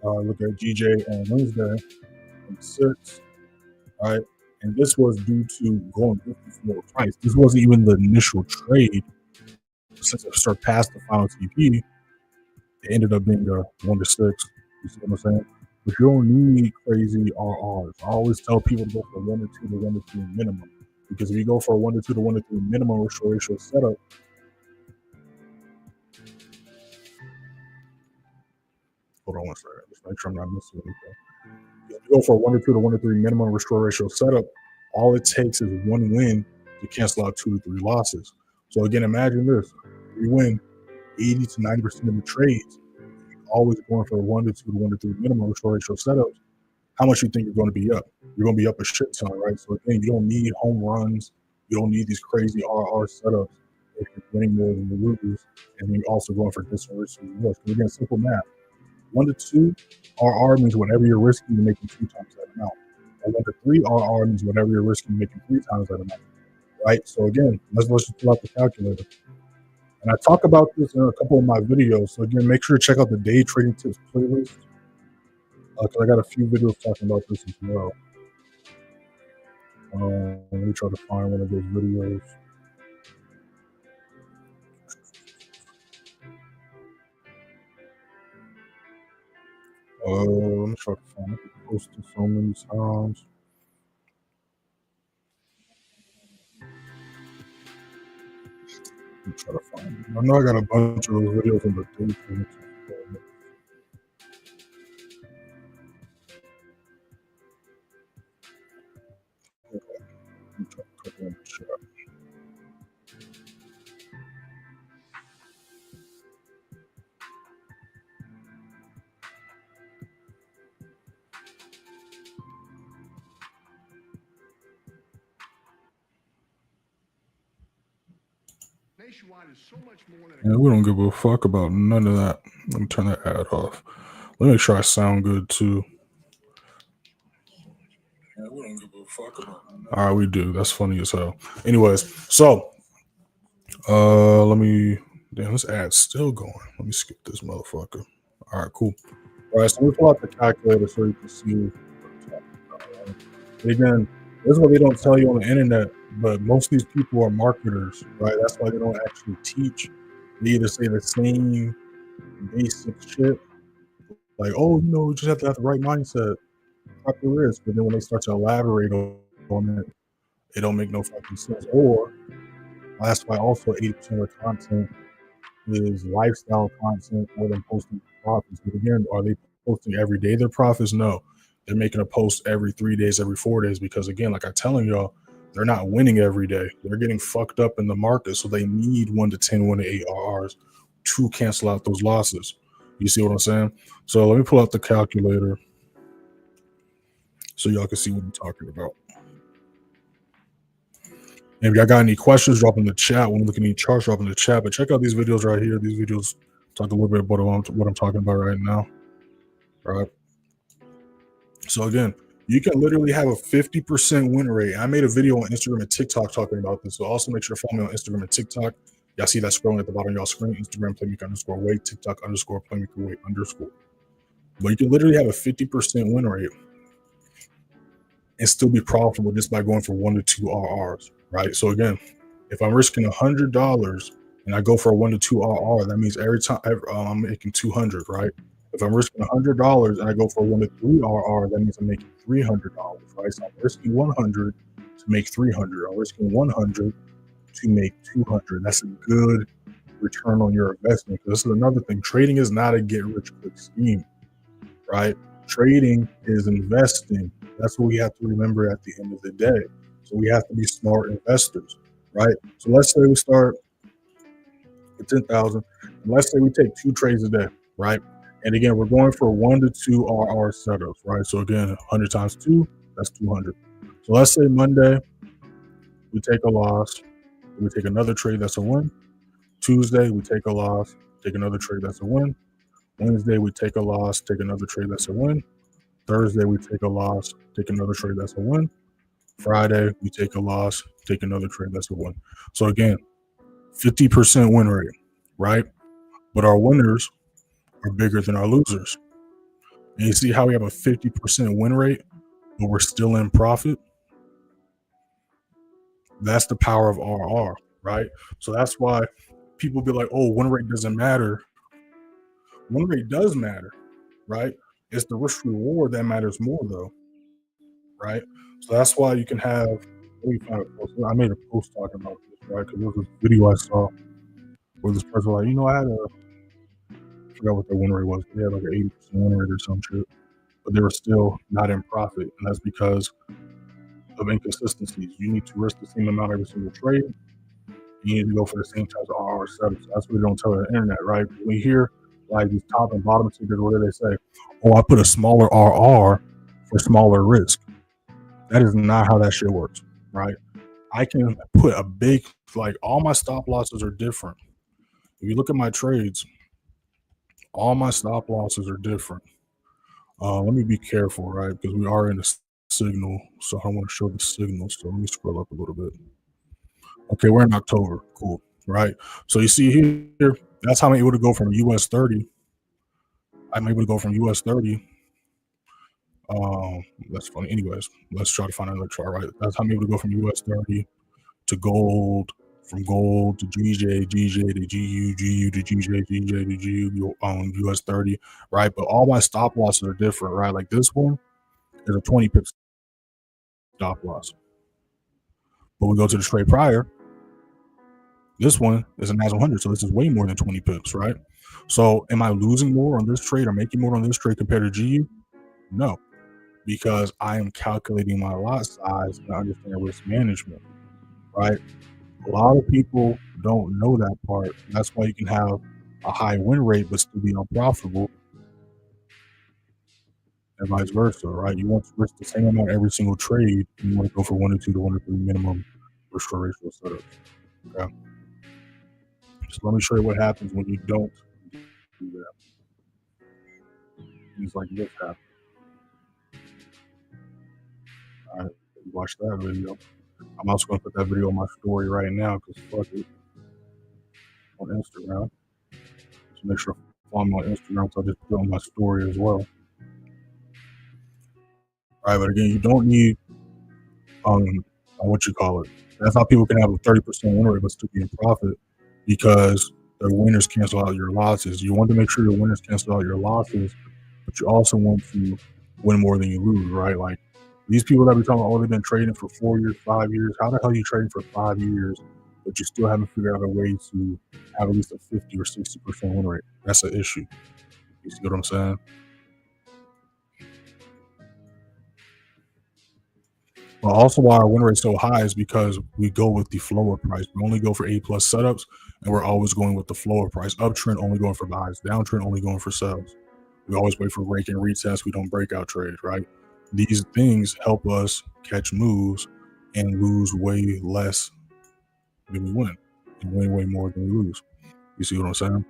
Look at GJ on Wednesday, 1 to 6. All right. And this was due to going before price. This wasn't even the initial trade. Since it surpassed the final TP, it ended up being a 1 to 6. You see what I'm saying? But you don't need crazy RRs. I always tell people to go for 1 to 2 to 1 to 3 minimum. Because if you go for a 1 to 2 to 1 to 3 minimum restore ratio setup, hold on one second. Just make sure I'm not missing anything. If you go for a 1 to 2 to 1 to 3 minimum restore ratio setup, all it takes is 1 win to cancel out 2 to 3 losses. So again, imagine this: you win 80 to 90% of the trades. You're always going for a 1 to 2 to 1 to 3 minimum restore ratio setups. How much you think you're going to be up? You're going to be up a shit ton, right? So again, you don't need home runs. You don't need these crazy RR setups if you're winning more than you lose, and you're also going for distant risk. Again, simple math. 1 to 2 RR means whatever you're risking, you're making 2 times that amount. And 1 to 3 RR means whatever you're risking, you're making 3 times that amount. Right? So again, let's just pull out the calculator. And I talk about this in a couple of my videos. So again, make sure to check out the day trading tips playlist. Because I got a few videos talking about this as well. Let me try to find one of those videos. Let me try to find it. I posted so many times. Let me try to find it. I know I got a bunch of those videos on the day trading tips playlist. Let me try to click on the chat. Yeah, we don't give a fuck about none of that. Let me turn that ad off. Let me make sure I sound good too. Yeah, we don't give a fuck about none. All right, we do. That's funny as hell. Anyways, so let me. Damn, this ad's still going. Let me skip this motherfucker. All right, cool. All right, so we pull out the calculator so you can see what I'm talking about. Right? Again, this is what they don't tell you on the internet, but most of these people are marketers, right? That's why they don't actually teach. They either say the same basic shit, like, oh, you just have to have the right mindset, proper risk. But then when they start to elaborate on it, it don't make no fucking sense. Or that's why also 80% of the content is lifestyle content or them posting profits. But again, are they posting every day their profits? No. They're making a post every 3 days, every 4 days, because again, like I'm telling y'all, they're not winning every day. They're getting fucked up in the market. So they need 1 to 10, 1 to 8 RRs to cancel out those losses. You see what I'm saying? So let me pull out the calculator so y'all can see what I'm talking about. And if y'all got any questions, drop in the chat. When looking at any charts, drop in the chat. But check out these videos right here. These videos talk a little bit about what I'm talking about right now. All right. So again, you can literally have a 50% win rate. I made a video on Instagram and TikTok talking about this. So also make sure to follow me on Instagram and TikTok. Y'all see that scrolling at the bottom of y'all screen. Instagram playmaker_weight, TikTok _playmaker_weight_. But you can literally have a 50% win rate and still be profitable just by going for 1 to 2 RRs, right? So again, if I'm risking $100 and I go for a 1 to 2 RR, that means every time I'm making 200, right? If I'm risking $100 and I go for a 1 to 3 RR, that means I'm making $300, right? So I'm risking 100 to make 300. I'm risking 100 to make 200. That's a good return on your investment. This is another thing. Trading is not a get-rich-quick scheme, right? Trading is investing. That's what we have to remember at the end of the day. So we have to be smart investors, right? So let's say we start at 10,000, and let's say we take 2 trades a day, right? And again, we're going for 1 to 2 RR setups, right? So again, 100 times 2, that's 200. So let's say Monday, we take a loss, we take another trade, that's a win. Tuesday, we take a loss, take another trade, that's a win. Wednesday, we take a loss, take another trade, that's a win. Thursday, we take a loss, take another trade, that's a win. Friday, we take a loss, take another trade, that's a win. So again, 50% win rate, right? But our winners are bigger than our losers. And you see how we have a 50% win rate, but we're still in profit? That's the power of RR, right? So that's why people be like, oh, win rate doesn't matter. Win rate does matter, right? It's the risk reward that matters more, though, right? So that's why you can have. I made a post talking about this, right? Because there was this video I saw where this person was like, I forgot what their win rate was. They had like an 80% win rate or some shit, but they were still not in profit, and that's because of inconsistencies. You need to risk the same amount every single trade. You need to go for the same types of RR setups. That's what they don't tell you on the internet, right? We hear like these top and bottom tickers, what do they say? Oh, I put a smaller RR for smaller risk. That is not how that shit works, right? I can put a big, like all my stop losses are different. If you look at my trades, all my stop losses are different. Let me be careful, right? Because we are in a signal, so I want to show the signal. So let me scroll up a little bit. Okay, we're in October. Cool, right? So you see here, that's how I'm able to go from US30. I'm able to go from US30. That's funny. Anyways, let's try to find another chart, right? That's how I'm able to go from US30 to gold, from gold to GJ, GJ to GU, GU to GJ, GJ to GU on US30, right? But all my stop losses are different, right? Like this one is a 20 pip stop loss. But we go to the trade prior, this one is a NAS100, so this is way more than 20 pips, right? So am I losing more on this trade or making more on this trade compared to GU? No, because I am calculating my lot size and I understand risk management, right? A lot of people don't know that part. That's why you can have a high win rate but still be unprofitable, and vice versa, right? You want to risk the same amount every single trade. You want to go for 1 to 2 to 1 to 3 minimum risk ratio setups. Okay. So let me show you what happens when you don't do that. Things like this happen. All right, watch that video. I'm also going to put that video on my story right now because fuck it, on Instagram. So make sure to follow me on Instagram, so I just put it on my story as well. All right, but again, you don't need what you call it. That's how people can have a 30% win rate but still be in profit, because the winners cancel out your losses. You want to make sure your winners cancel out your losses, but you also want to win more than you lose, right? Like these people that we talking about, oh, they've been trading for 4 years, 5 years. How the hell are you trading for 5 years, but you still haven't figured out a way to have at least a 50 or 60% win rate? That's an issue. You see what I'm saying? But also why our win rate is so high is because we go with the flow of price. We only go for A plus setups, and we're always going with the flow of price. Uptrend only going for buys, downtrend only going for sells. We always wait for break and retest. We don't breakout trade, right? These things help us catch moves and lose way less than we win, and win way more than we lose. You see what I'm saying?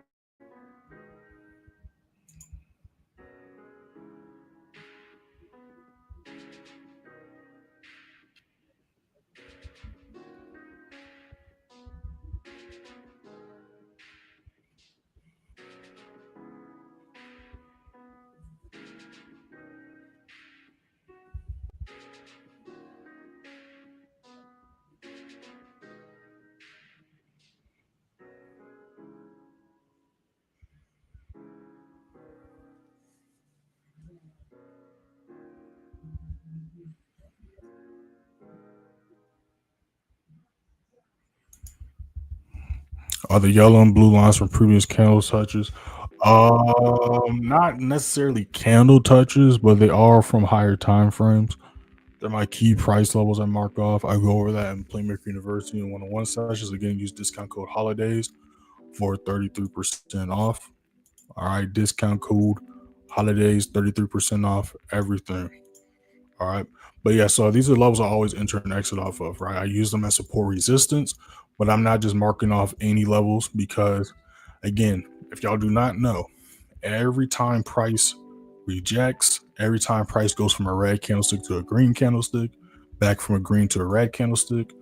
Are the yellow and blue lines from previous candle touches? Not necessarily candle touches, but they are from higher time frames. They're my key price levels I mark off. I go over that in Playmaker University in one-on-one sessions. Again, use discount code holidays for 33% off. All right, discount code holidays, 33% off everything. All right. But yeah, so these are levels I always enter and exit off of, right? I use them as support resistance, but I'm not just marking off any levels because, again, if y'all do not know, every time price rejects, every time price goes from a red candlestick to a green candlestick, back from a green to a red candlestick,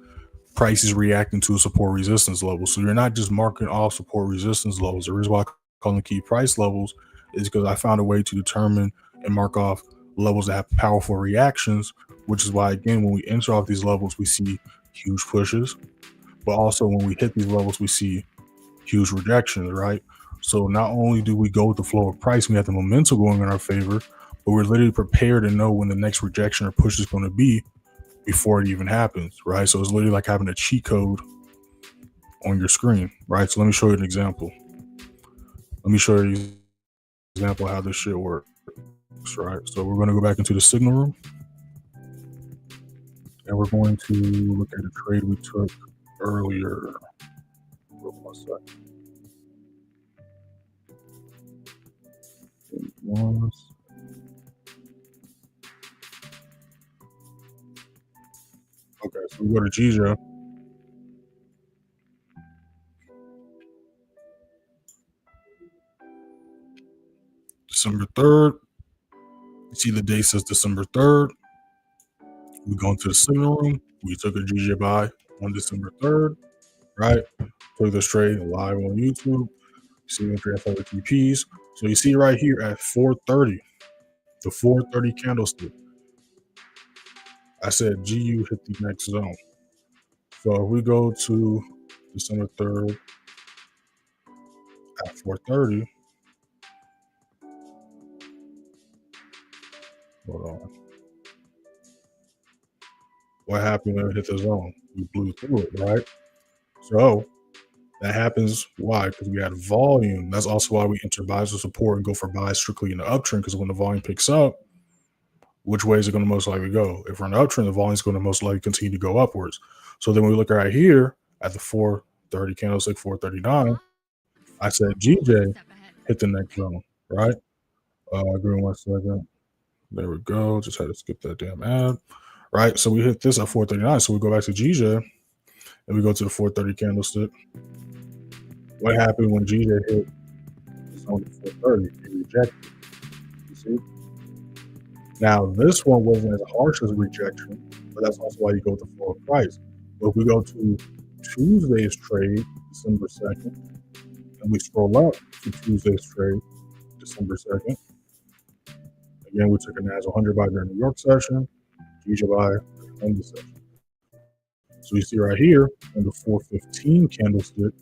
price is reacting to a support resistance level. So you're not just marking off support resistance levels. The reason why I call them key price levels is because I found a way to determine and mark off levels that have powerful reactions, which is why, again, when we enter off these levels, we see huge pushes, but also when we hit these levels, we see huge rejections, right? So not only do we go with the flow of price, we have the momentum going in our favor, but we're literally prepared to know when the next rejection or push is going to be before it even happens, right? So it's literally like having a cheat code on your screen, right? So let me show you an example. Let me show you an example of how this shit works, right? So we're going to go back into the signal room, and we're going to look at a trade we took earlier. One second. Okay, so we go to GJ. December 3rd. You see the date says December 3rd. We go into the signal room. We took a GBPJPY on December 3rd, right? Took this trade live on YouTube. See the trade for TPs. So you see right here at 4:30, the 4:30 candlestick. I said GU hit the next zone. So if we go to December 3rd at 4:30, hold on. What happened when it hit the zone? We blew through it, right? So that happens. Why? Because we had volume. That's also why we enter buys with support and go for buys strictly in the uptrend. Because when the volume picks up, which way is it going to most likely go? If we're in the uptrend, the volume is going to most likely continue to go upwards. So then we look right here at the 4:30 candlestick, 4:39. I said GJ hit the next zone, right? Give me 1 second. There we go. Just had to skip that damn ad, right? So we hit this at 4:39. So we go back to GJ and we go to the 4:30 candlestick. What happened when GJ hit the zone at 4:30? It rejected. You see? Now, this one wasn't as harsh as a rejection, but that's also why you go with the floor of price. But if we go to Tuesday's trade, December 2nd, and we scroll up to Tuesday's trade, December 2nd, again, we took a NAS100 buy during the New York session, GBPJPY buy on the session. So you see right here on the 4:15 candlestick,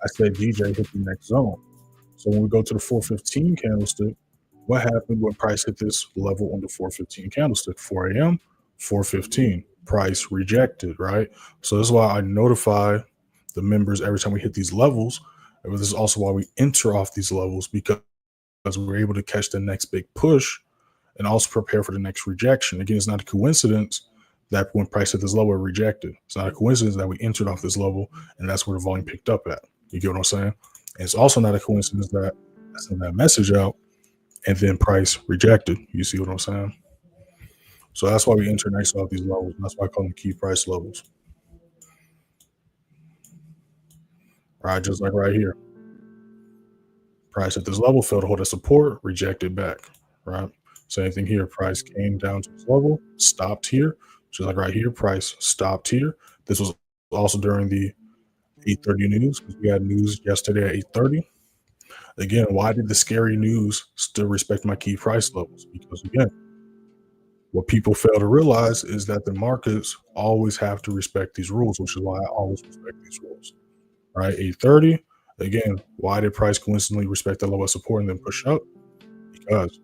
I said GJ hit the next zone. So when we go to the 4:15 candlestick, what happened when price hit this level on the 4:15 candlestick? 4 a.m., 4:15, price rejected, right? So this is why I notify the members every time we hit these levels. And this is also why we enter off these levels, because we're able to catch the next big push and also prepare for the next rejection. Again, it's not a coincidence that when price hit this level, it rejected. It's not a coincidence that we entered off this level and that's where the volume picked up at. You get what I'm saying? And it's also not a coincidence that I sent that message out and then price rejected. You see what I'm saying? So that's why we enter next off these levels. That's why I call them key price levels. Right, just like right here. Price at this level failed to hold a support, rejected back. Right. Same thing here. Price came down to this level, stopped here. Just like right here, price stopped here. This was also during the 8:30 news, because we had news yesterday at 8:30. Again, why did the scary news still respect my key price levels? Because again, what people fail to realize is that the markets always have to respect these rules, which is why I always respect these rules. Right, 8:30. Again, why did price coincidentally respect the lower support and then push up? Because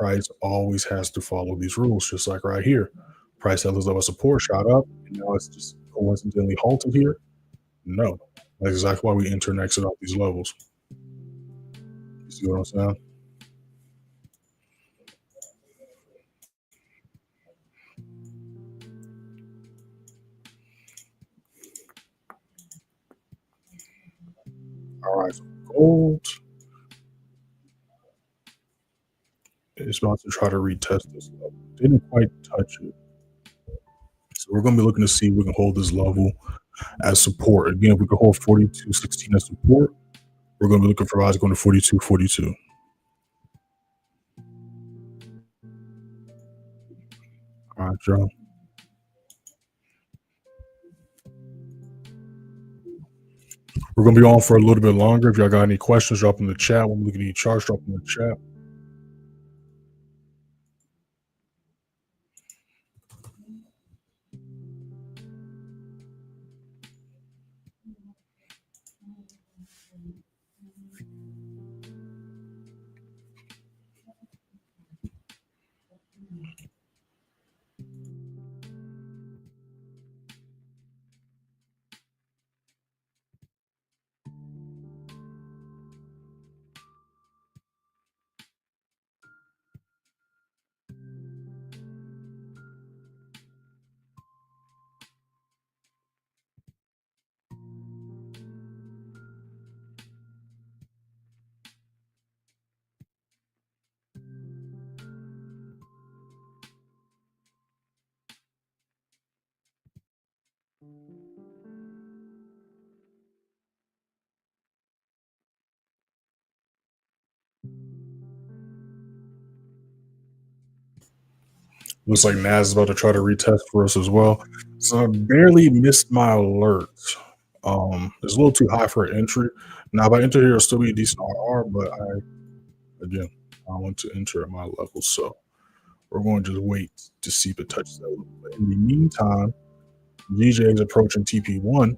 price always has to follow these rules, just like right here. Price at this level of support shot up, and now it's just coincidentally halted here. No, that's exactly why we enter and exit off these levels. You see what I'm saying? All right, so gold is about to try to retest this level. Didn't quite touch it. So we're going to be looking to see if we can hold this level as support. Again, if we can hold 42.16 as support, we're going to be looking for odds going to 42.42. All right, John. We're going to be on for a little bit longer. If y'all got any questions, drop in the chat. When we look at any charts, drop in the chat. Looks like Nas is about to try to retest for us as well. So I barely missed my alert. It's a little too high for an entry. Now, if I enter here, it'll still be a decent RR, but again, I want to enter at my level. So we're going to just wait to see if it touches that level. But in the meantime, GJ is approaching TP1.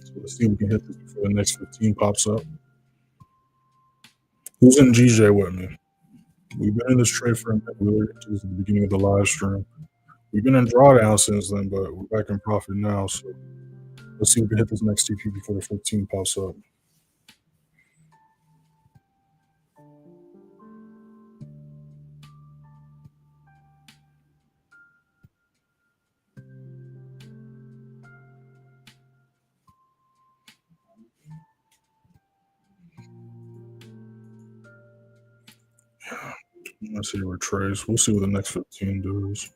So let's see if we can hit this before the next 15 pops up. Who's in GJ with me? We've been in this trade for a minute. We were into this at the beginning of the live stream. We've been in drawdown since then, but we're back in profit now. So let's see if we can hit this next TP before the 15 pops up. Let's see retrace. We'll see what the next 15 does.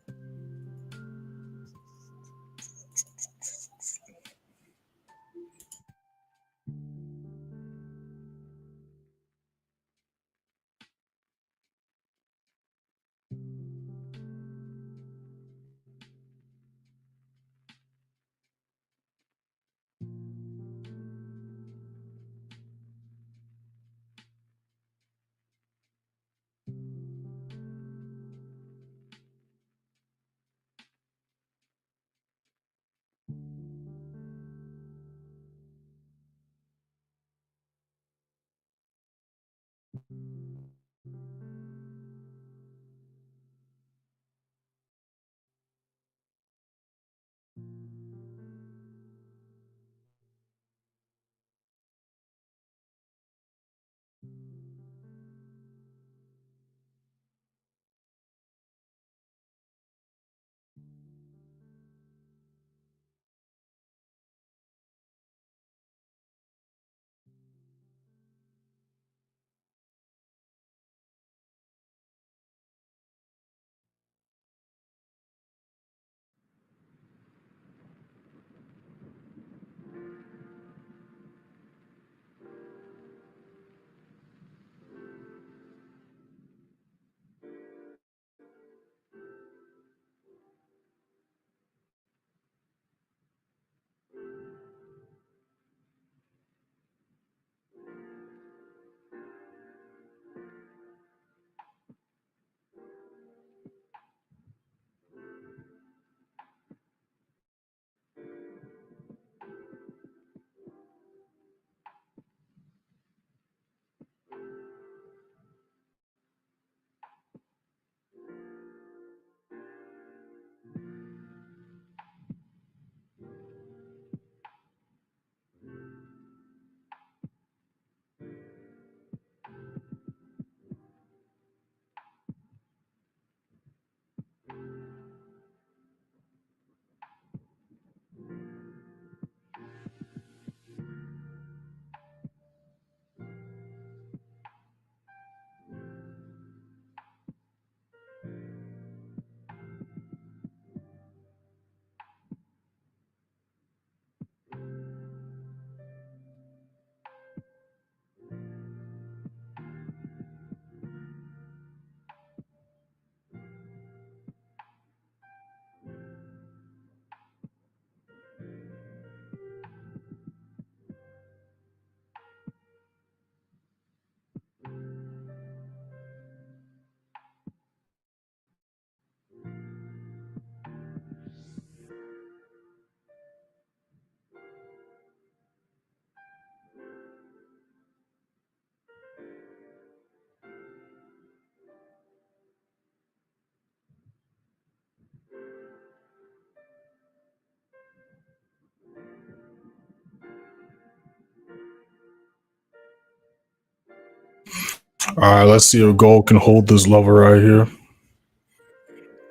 All right, let's see if gold can hold this level right here.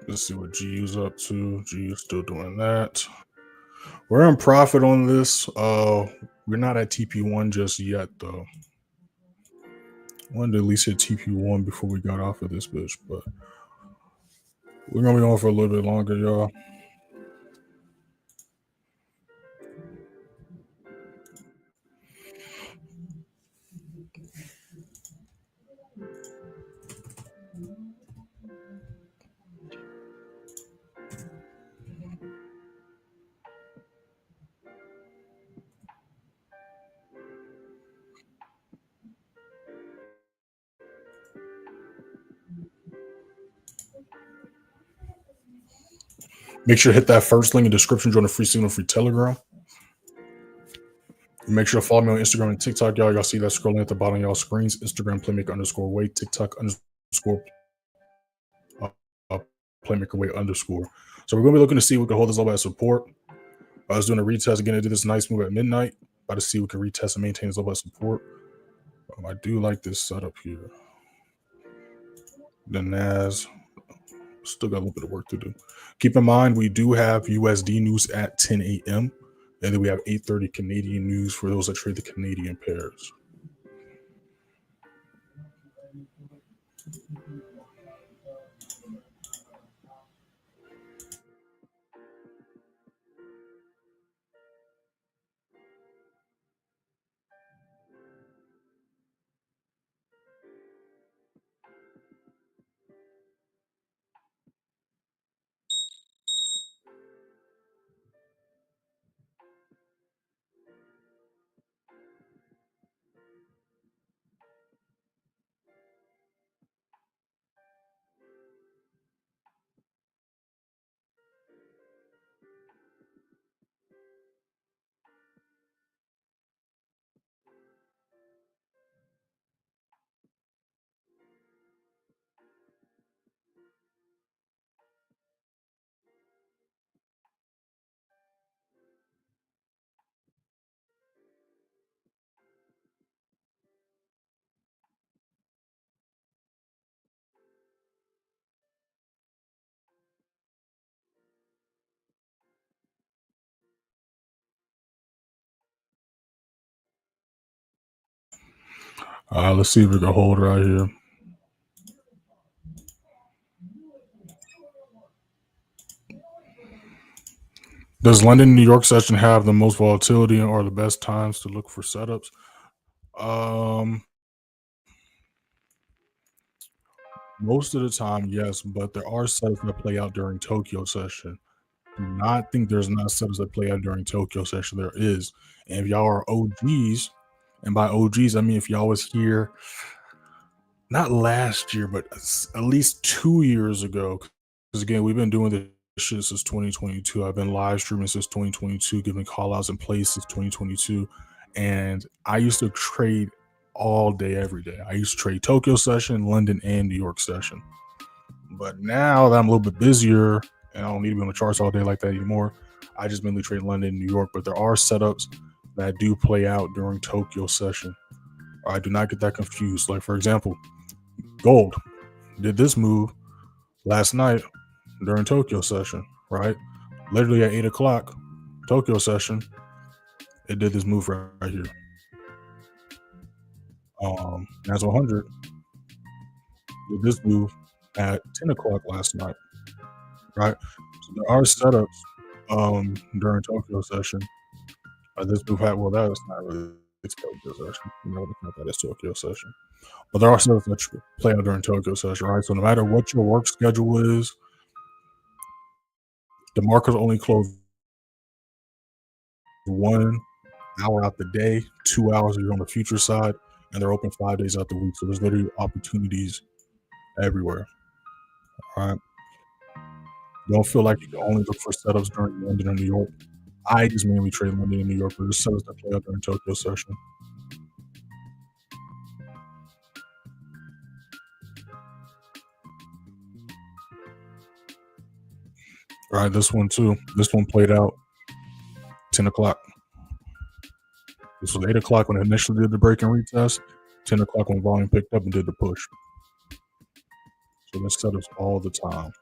Let's see what GU's up to. GU's still doing that. We're in profit on this. We're not at TP1 just yet, though. I wanted to at least hit TP1 before we got off of this bitch, but we're gonna be on for a little bit longer, y'all. Make sure to hit that first link in the description. Join the free signal, free Telegram. Make sure to follow me on Instagram and TikTok, y'all. Y'all see that scrolling at the bottom of y'all screens. Instagram playmaker_weight, TikTok underscore playmaker weight underscore. So we're gonna be looking to see if we can hold this level at support. I was doing a retest again. I did this nice move at midnight. About to see if we can retest and maintain this level at support. I do like this setup here. The NAS still got a little bit of work to do. Keep in mind, we do have USD news at 10 a.m. And then we have 8:30 Canadian news for those that trade the Canadian pairs. Let's see if we can hold right here. Does London, New York session have the most volatility or the best times to look for setups? Most of the time, yes, but there are setups that play out during Tokyo session. Do not think there's not setups that play out during Tokyo session. There is. And if y'all are OGs, and by OGs, I mean if y'all was here not last year, but at least 2 years ago. Because again, we've been doing this shit since 2022. I've been live streaming since 2022, giving call outs and plays since 2022. And I used to trade all day, every day. I used to trade Tokyo session, London, and New York session. But now that I'm a little bit busier and I don't need to be on the charts all day like that anymore, I just mainly trade London, New York. But there are setups that do play out during Tokyo session. I do not get that confused. Like, for example, gold did this move last night during Tokyo session, right? Literally at 8 o'clock, Tokyo session, it did this move right here. NAS100 did this move at 10 o'clock last night, right? So there are setups during Tokyo session. This move had, well, that was not really Tokyo session. You know, that is Tokyo session. But there are setups that play out during Tokyo session, right? So no matter what your work schedule is, the markets only close 1 hour out the day, 2 hours if you're on the future side, and they're open 5 days out the week. So there's literally opportunities everywhere. All right. Don't feel like you can only look for setups during London or New York. I just mainly trade London and New York, but there's setups that play out during Tokyo session. All right, this one too. This one played out 10 o'clock. This was 8 o'clock when I initially did the break and retest. 10 o'clock when volume picked up and did the push. So this set us all the time.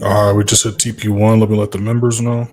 All right, we just hit TP1. Let me let the members know.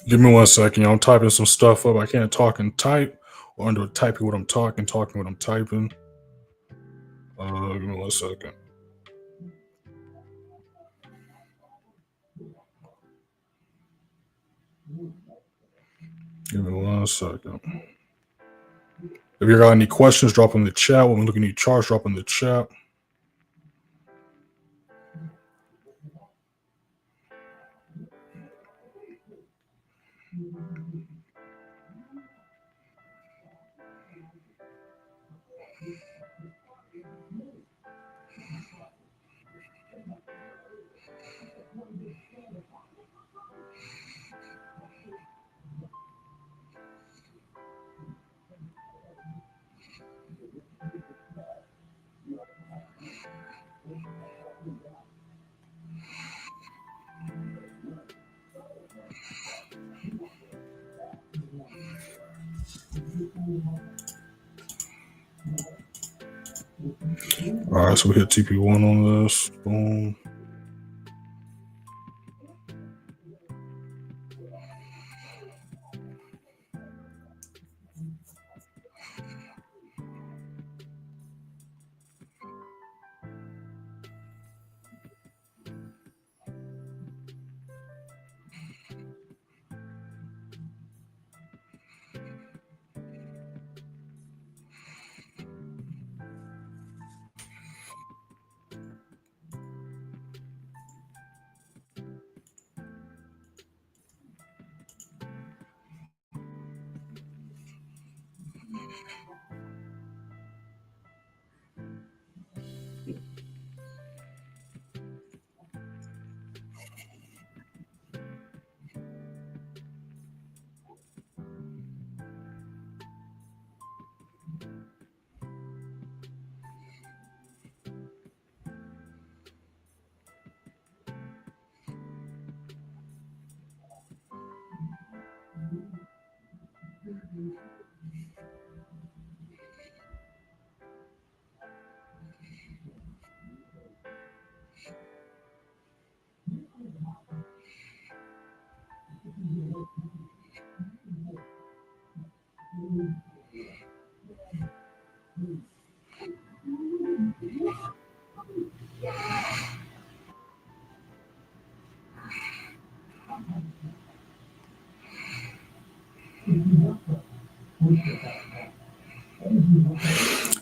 Give me 1 second. I'm typing some stuff up. I can't talk and type, or under typing what I'm talking what I'm typing. Give me 1 second. Give me 1 second. If you got any questions, drop them in the chat. When we look at any charts, drop in the chat. All right, so we hit TP1 on this. Boom.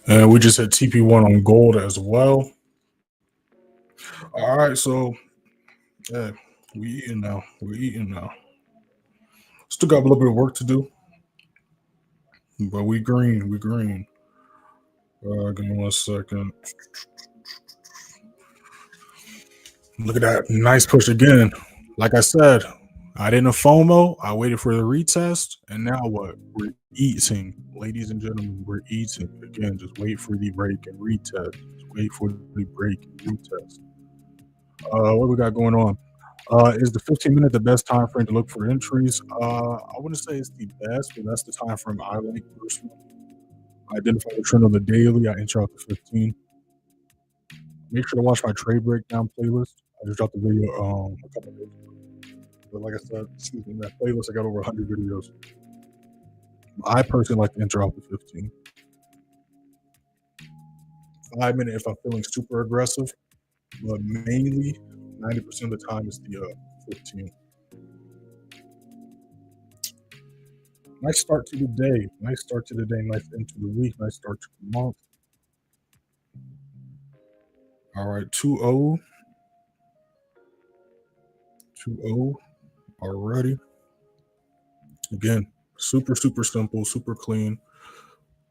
And we just hit TP1 on gold as well. All right, so yeah, we eating now. We're eating now. Still got a little bit of work to do, but we green. We green. Give me 1 second. Look at that. Nice push again. Like I said, I didn't FOMO. I waited for the retest. And now what? We're eating. Ladies and gentlemen, we're eating. Again, just wait for the break and retest. Just wait for the break and retest. What we got going on? Is the 15-minute the best time frame to look for entries? I wouldn't say it's the best, but that's the time frame I like personally. I identify the trend on the daily. I enter out the 15. Make sure to watch my trade breakdown playlist. I just dropped the video a couple of days ago. But like I said, excuse me, that playlist, I got over 100 videos. I personally like to enter out the 15. 5 minute if I'm feeling super aggressive, but mainly 90% of the time is the 15. Nice start to the day. Nice start to the day. Nice end to the week. Nice start to the month. All right, 2-0. 2-0 already. Again, super, super simple, super clean.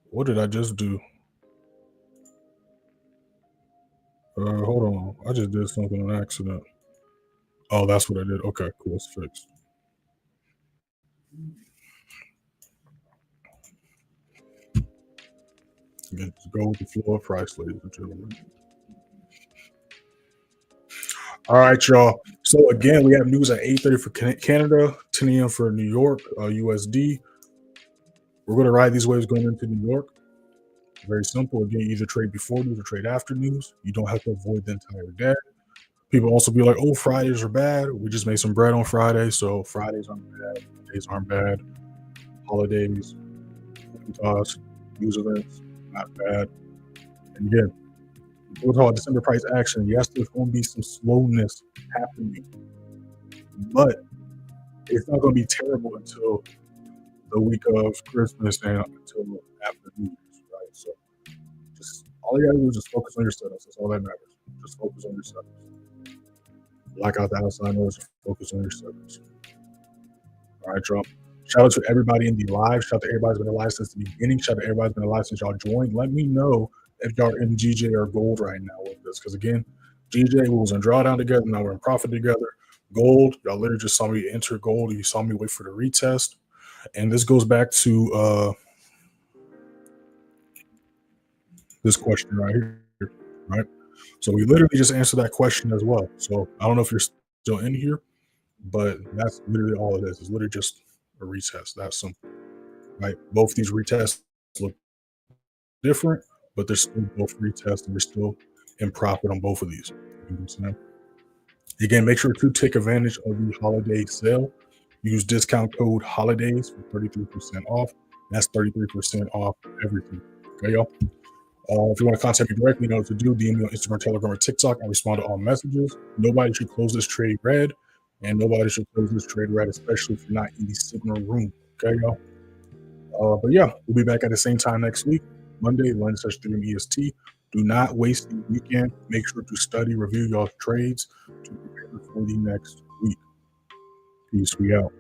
What did I just do? Hold on. I just did something on accident. Oh, that's what I did. Okay, cool. It's fixed. Again, just go with the flow of price, ladies and gentlemen. All right, y'all. So again, we have news at 8:30 for Canada, 10 a.m. for New York, USD. We're going to ride these waves going into New York. Very simple. Again, either trade before news or trade after news. You don't have to avoid the entire day. People also be like, oh, Fridays are bad. We just made some bread on Friday, so Fridays aren't bad. Mondays aren't bad. Holidays, news events, not bad. And again, we'll talk about December price action. Yes, there's going to be some slowness happening, but it's not going to be terrible until the week of Christmas and until after New Year's, right? So just all you got to do is just focus on your setups. That's all that matters. Just focus on your setups. Black out the outside noise. Focus on your setups. All right, y'all. Shout out to everybody in the live. Shout out to everybody who's been alive since the beginning. Shout out to everybody who's been alive since y'all joined. Let me know if y'all in GJ or gold right now with this. Because again, GJ, we was in drawdown together. Now we're in profit together. Gold, y'all literally just saw me enter gold. You saw me wait for the retest. And this goes back to this question right here, right? So we literally just answered that question as well. So I don't know if you're still in here, but that's literally all it is. It's literally just a retest. That's simple, right? Both these retests look different, but they're still both retests, and we're still in profit on both of these. You know what I'm saying? Again, make sure to take advantage of the holiday sale. Use discount code HOLIDAYS for 33% off. That's 33% off everything. Okay, y'all? If you want to contact me directly, you know what to do. DM me on Instagram, Telegram, or TikTok. I respond to all messages. Nobody should close this trade red, and nobody should close this trade red, especially if you're not in the signal room. Okay, y'all? But yeah, we'll be back at the same time next week, Monday, 11/3 EST. Do not waste the weekend. Make sure to study, review y'all's trades to prepare for the next week. Peace. We out.